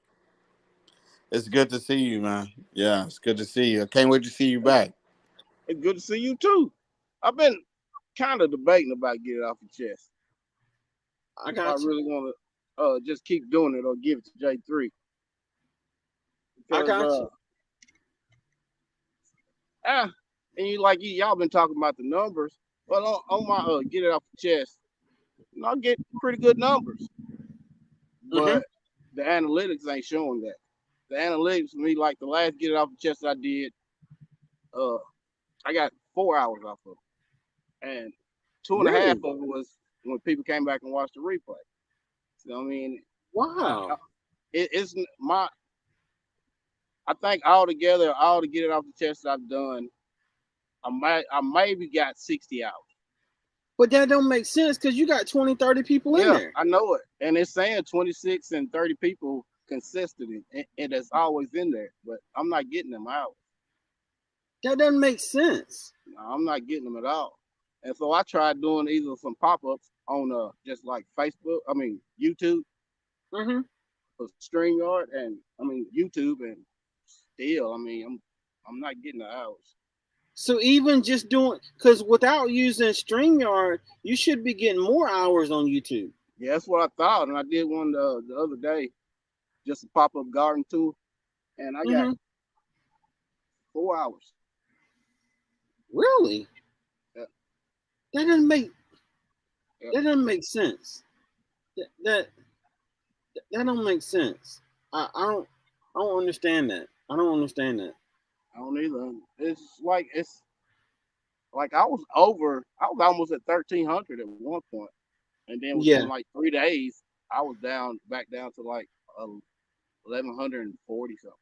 It's good to see you, man. Yeah, it's good to see you. I can't wait to see you back. It's good to see you too. I've been kind of debating about Get It Off Your Chest. I really want to just keep doing it or give it to J3. Because, I got you. And y'all been talking about the numbers. Well, on my Get It Off Your Chest, you know, I get pretty good numbers. But the analytics ain't showing that. The analytics for me, like the last Get It Off Your Chest I did, I got 4 hours off of it. And 2.5 of it was when people came back and watched the replay. So I mean, wow. It's my. I think all the Get It Off the Chest I've done, I maybe got 60 hours. But that don't make sense because you got 20, 30 people in there. I know it. And it's saying 26 and 30 people consistently, and that's always in there. But I'm not getting them out. That doesn't make sense. No, I'm not getting them at all. And so I tried doing either some pop-ups on just like Facebook, YouTube, StreamYard, and YouTube, and still, I'm not getting the hours. So even just doing, because without using StreamYard, you should be getting more hours on YouTube. Yeah, that's what I thought, and I did one the other day, just a pop-up garden tool, and I got 4 hours. Really? Yeah. That doesn't make sense. That don't make sense. I don't understand that. I don't understand that. I don't either. It's like I was almost at 1,300 at one point, and then within like 3 days, I was back down to like 1,140 something.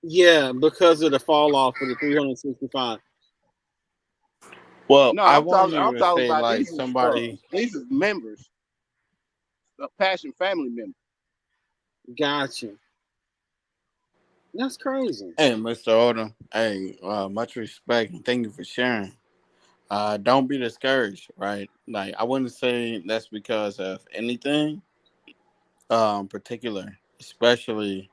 Yeah, because of the fall off for the 365. Well, no, I'm talking say about like somebody. These are members, passion family members. Gotcha. That's crazy. Hey, Mr. Odom. Hey, much respect and thank you for sharing. Don't be discouraged, right? Like I wouldn't say that's because of anything particular, especially,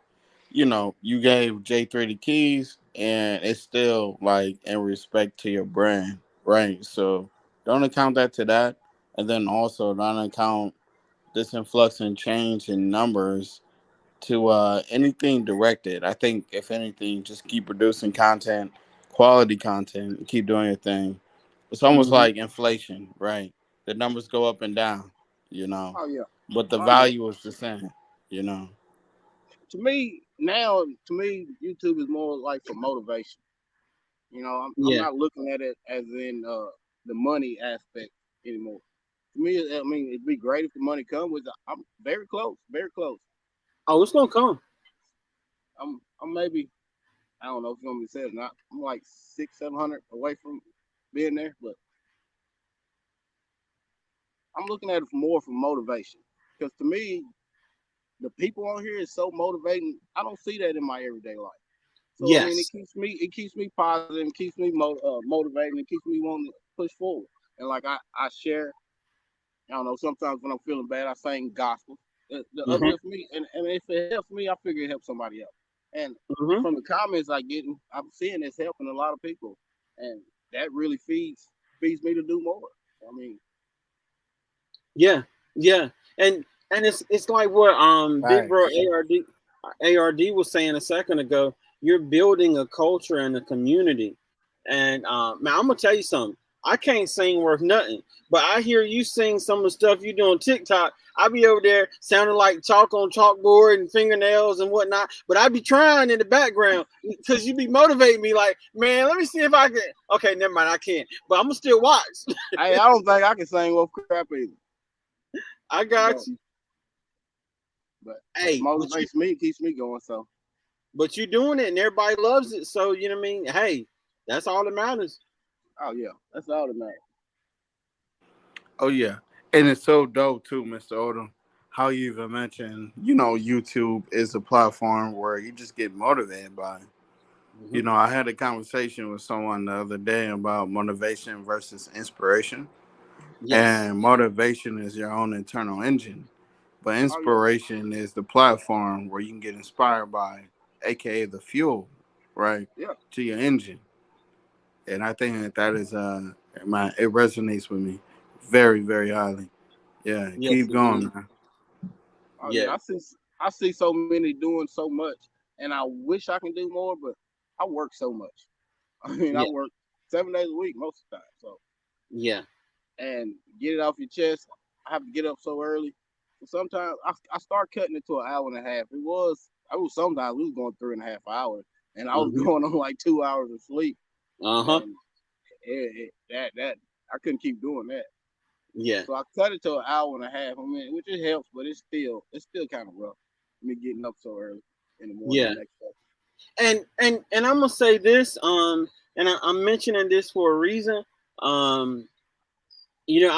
you know, you gave J3 the keys and it's still like in respect to your brand, right? So don't account that to that. and then also not account this influx and change in numbers to anything directed. I think if anything, just keep producing content, quality content, and keep doing your thing. It's almost like inflation, right? The numbers go up and down, Oh yeah. but the Oh yeah. value is the same, To me now, YouTube is more like for motivation. I'm not looking at it as in the money aspect anymore. To me, I mean, it'd be great if the money comes. I'm very close, very close. Oh, it's gonna come. I'm maybe, I don't know if it's gonna be said or not. I'm like 600-700 away from being there, but I'm looking at it more for motivation. Because to me, the people on here is so motivating. I don't see that in my everyday life. So I mean, it keeps me positive, it keeps me motivating, it keeps me wanting to push forward. And like I share, I don't know, sometimes when I'm feeling bad, I sing gospel to uplift me, and if it helps me, I figure it helps somebody else. And from the comments I'm seeing it's helping a lot of people, and that really feeds me to do more. I mean, yeah, and it's like what Big Bro ARD was saying a second ago. You're building a culture and a community, and man, I'm gonna tell you something. I can't sing worth nothing, but I hear you sing some of the stuff you do on TikTok. I be over there sounding like chalk on chalkboard and fingernails and whatnot, but I be trying in the background because you be motivating me. Like, man, let me see if I can. Okay, never mind, I can't, but I'm gonna still watch. I don't think I can sing worth crap either. I got you. But hey, it motivates me, keeps me going. So, but you're doing it, and everybody loves it. So you know what I mean. Hey, that's all that matters. Oh yeah, that's all that matters. Oh yeah, and it's so dope too, Mr. Odom. How you even mentioned, YouTube is a platform where you just get motivated by. I had a conversation with someone the other day about motivation versus inspiration. Yes. And motivation is your own internal engine. But inspiration is the platform where you can get inspired by, aka the fuel, right? Yeah. To your engine. And I think that is it resonates with me very, very highly. Yeah, keep going, man. Oh yeah, I see so many doing so much, and I wish I can do more, but I work so much. I mean, I work 7 days a week most of the time. So and get it off your chest. I have to get up so early. So sometimes I start cutting it to an hour and a half. Sometimes we was going 3.5 hours, and I was going on like 2 hours of sleep. And that I couldn't keep doing that. Yeah. So I cut it to an hour and a half. I mean, which it helps, but it's still kind of rough. Me getting up so early in the morning. Yeah. And I'm gonna say this, and I'm mentioning this for a reason. I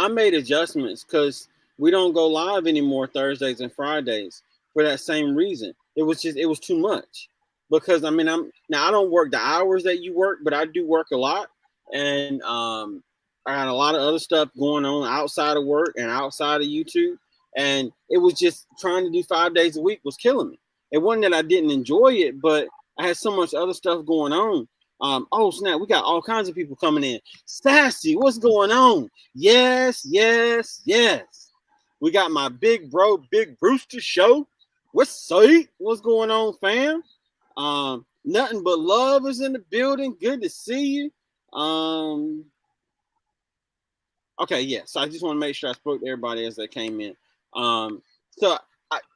made adjustments because we don't go live anymore Thursdays and Fridays for that same reason. It was too much. Because I don't work the hours that you work, but I do work a lot, and I had a lot of other stuff going on outside of work and outside of YouTube, and it was just trying to do 5 days a week was killing me. It wasn't that I didn't enjoy it, but I had so much other stuff going on. Oh snap, we got all kinds of people coming in. Sassy, what's going on? Yes. We got my big bro, Big Brewster show. What's going on, fam? Nothing but love is in the building. Good to see you. Okay, yeah. So I just want to make sure I spoke to everybody as they came in. The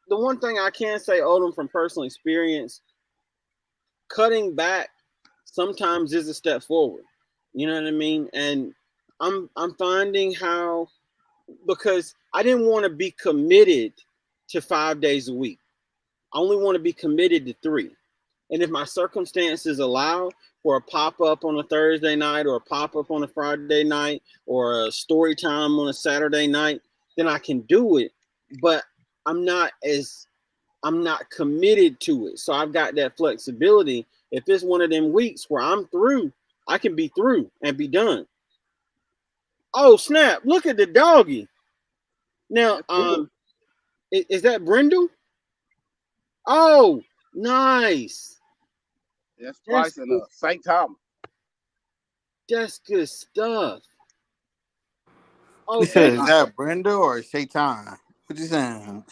one thing I can say, Odom, from personal experience, cutting back sometimes is a step forward. You know what I mean? And I'm finding how, because I didn't want to be committed to 5 days a week. I only want to be committed to 3. And if my circumstances allow for a pop-up on a Thursday night or a pop-up on a Friday night or a story time on a Saturday night, then I can do it. But I'm not committed to it. So I've got that flexibility. If it's one of them weeks where I'm through, I can be through and be done. Oh, snap. Look at the doggy. Now, is that Brindle? Oh, nice. That's twice in St. Thomas. That's good stuff. Oh, You said, thank is you. that Brenda or Shaitan? What you saying?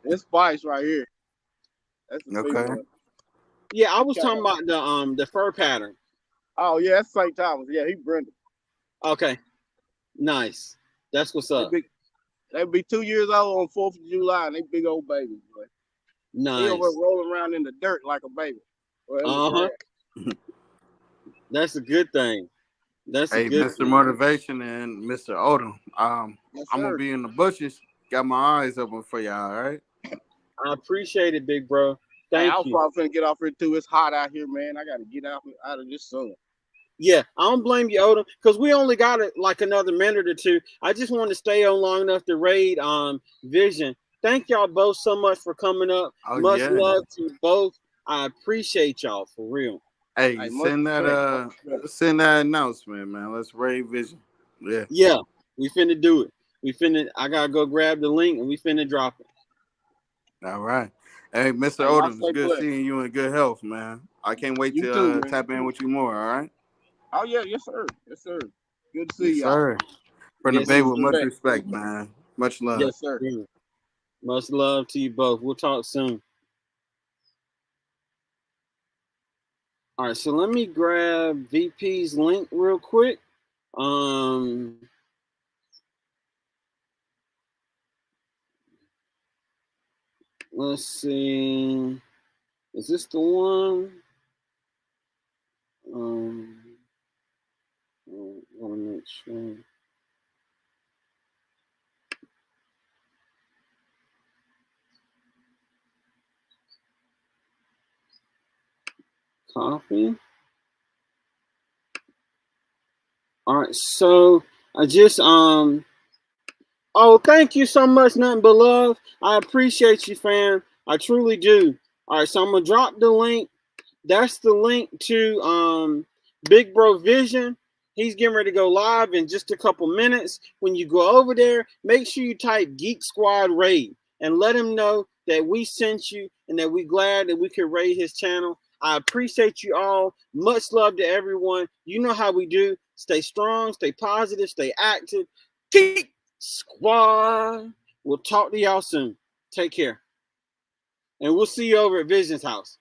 This Spice right here. That's the Okay. female. Yeah, I was talking about the fur pattern. Oh yeah, that's St. Thomas. Yeah, he Brenda. Okay, nice. That's what's up. They be 2 years old on 4th of July, and they big old babies, boy. They over Nice. rolling around in the dirt like a baby. That's a good thing. That's a Hey, good Mr. thing. Motivation and Mr. Odom. Yes, I'm gonna be in the bushes. Got my eyes open for y'all. All right. I appreciate it, big bro. Hey, I Thank was you. probably finna get off here too. It's hot out here, man. I gotta get out of this sun. Yeah, I don't blame you, Odom, because we only got it like another minute or two. I just want to stay on long enough to raid Vision. Thank y'all both so much for coming up. Oh Much yeah. love to you both. I appreciate y'all for real. Hey, send that announcement, man. Let's raid Vision. Yeah. Yeah, we finna do it. I gotta go grab the link and we finna drop it. All right. Hey, Mr. Odom, it's good seeing you in good health, man. I can't wait to tap in with you more. All right. Oh yeah, yes sir, yes sir. Good to see Yes, y'all. sir. From the Yes, Bay sir. with much respect, man. Much love. Yes sir. Much love to you both. We'll talk soon. All right, so let me grab VP's link real quick. Let's see. Is this the one? I want to make sure. Copy. All right, so I just oh, thank you so much, nothing but love. I appreciate you, fam. I truly do. All right, so I'm gonna drop the link. That's the link to Big Bro Vision. He's getting ready to go live in just a couple minutes. When you go over there, make sure you type Geek Squad Raid and let him know that we sent you and that we're glad that we could raid his channel. I appreciate you all. Much love to everyone. You know how we do. Stay strong, stay positive, stay active. Geek Squad. We'll talk to y'all soon. Take care. And we'll see you over at Vision's house.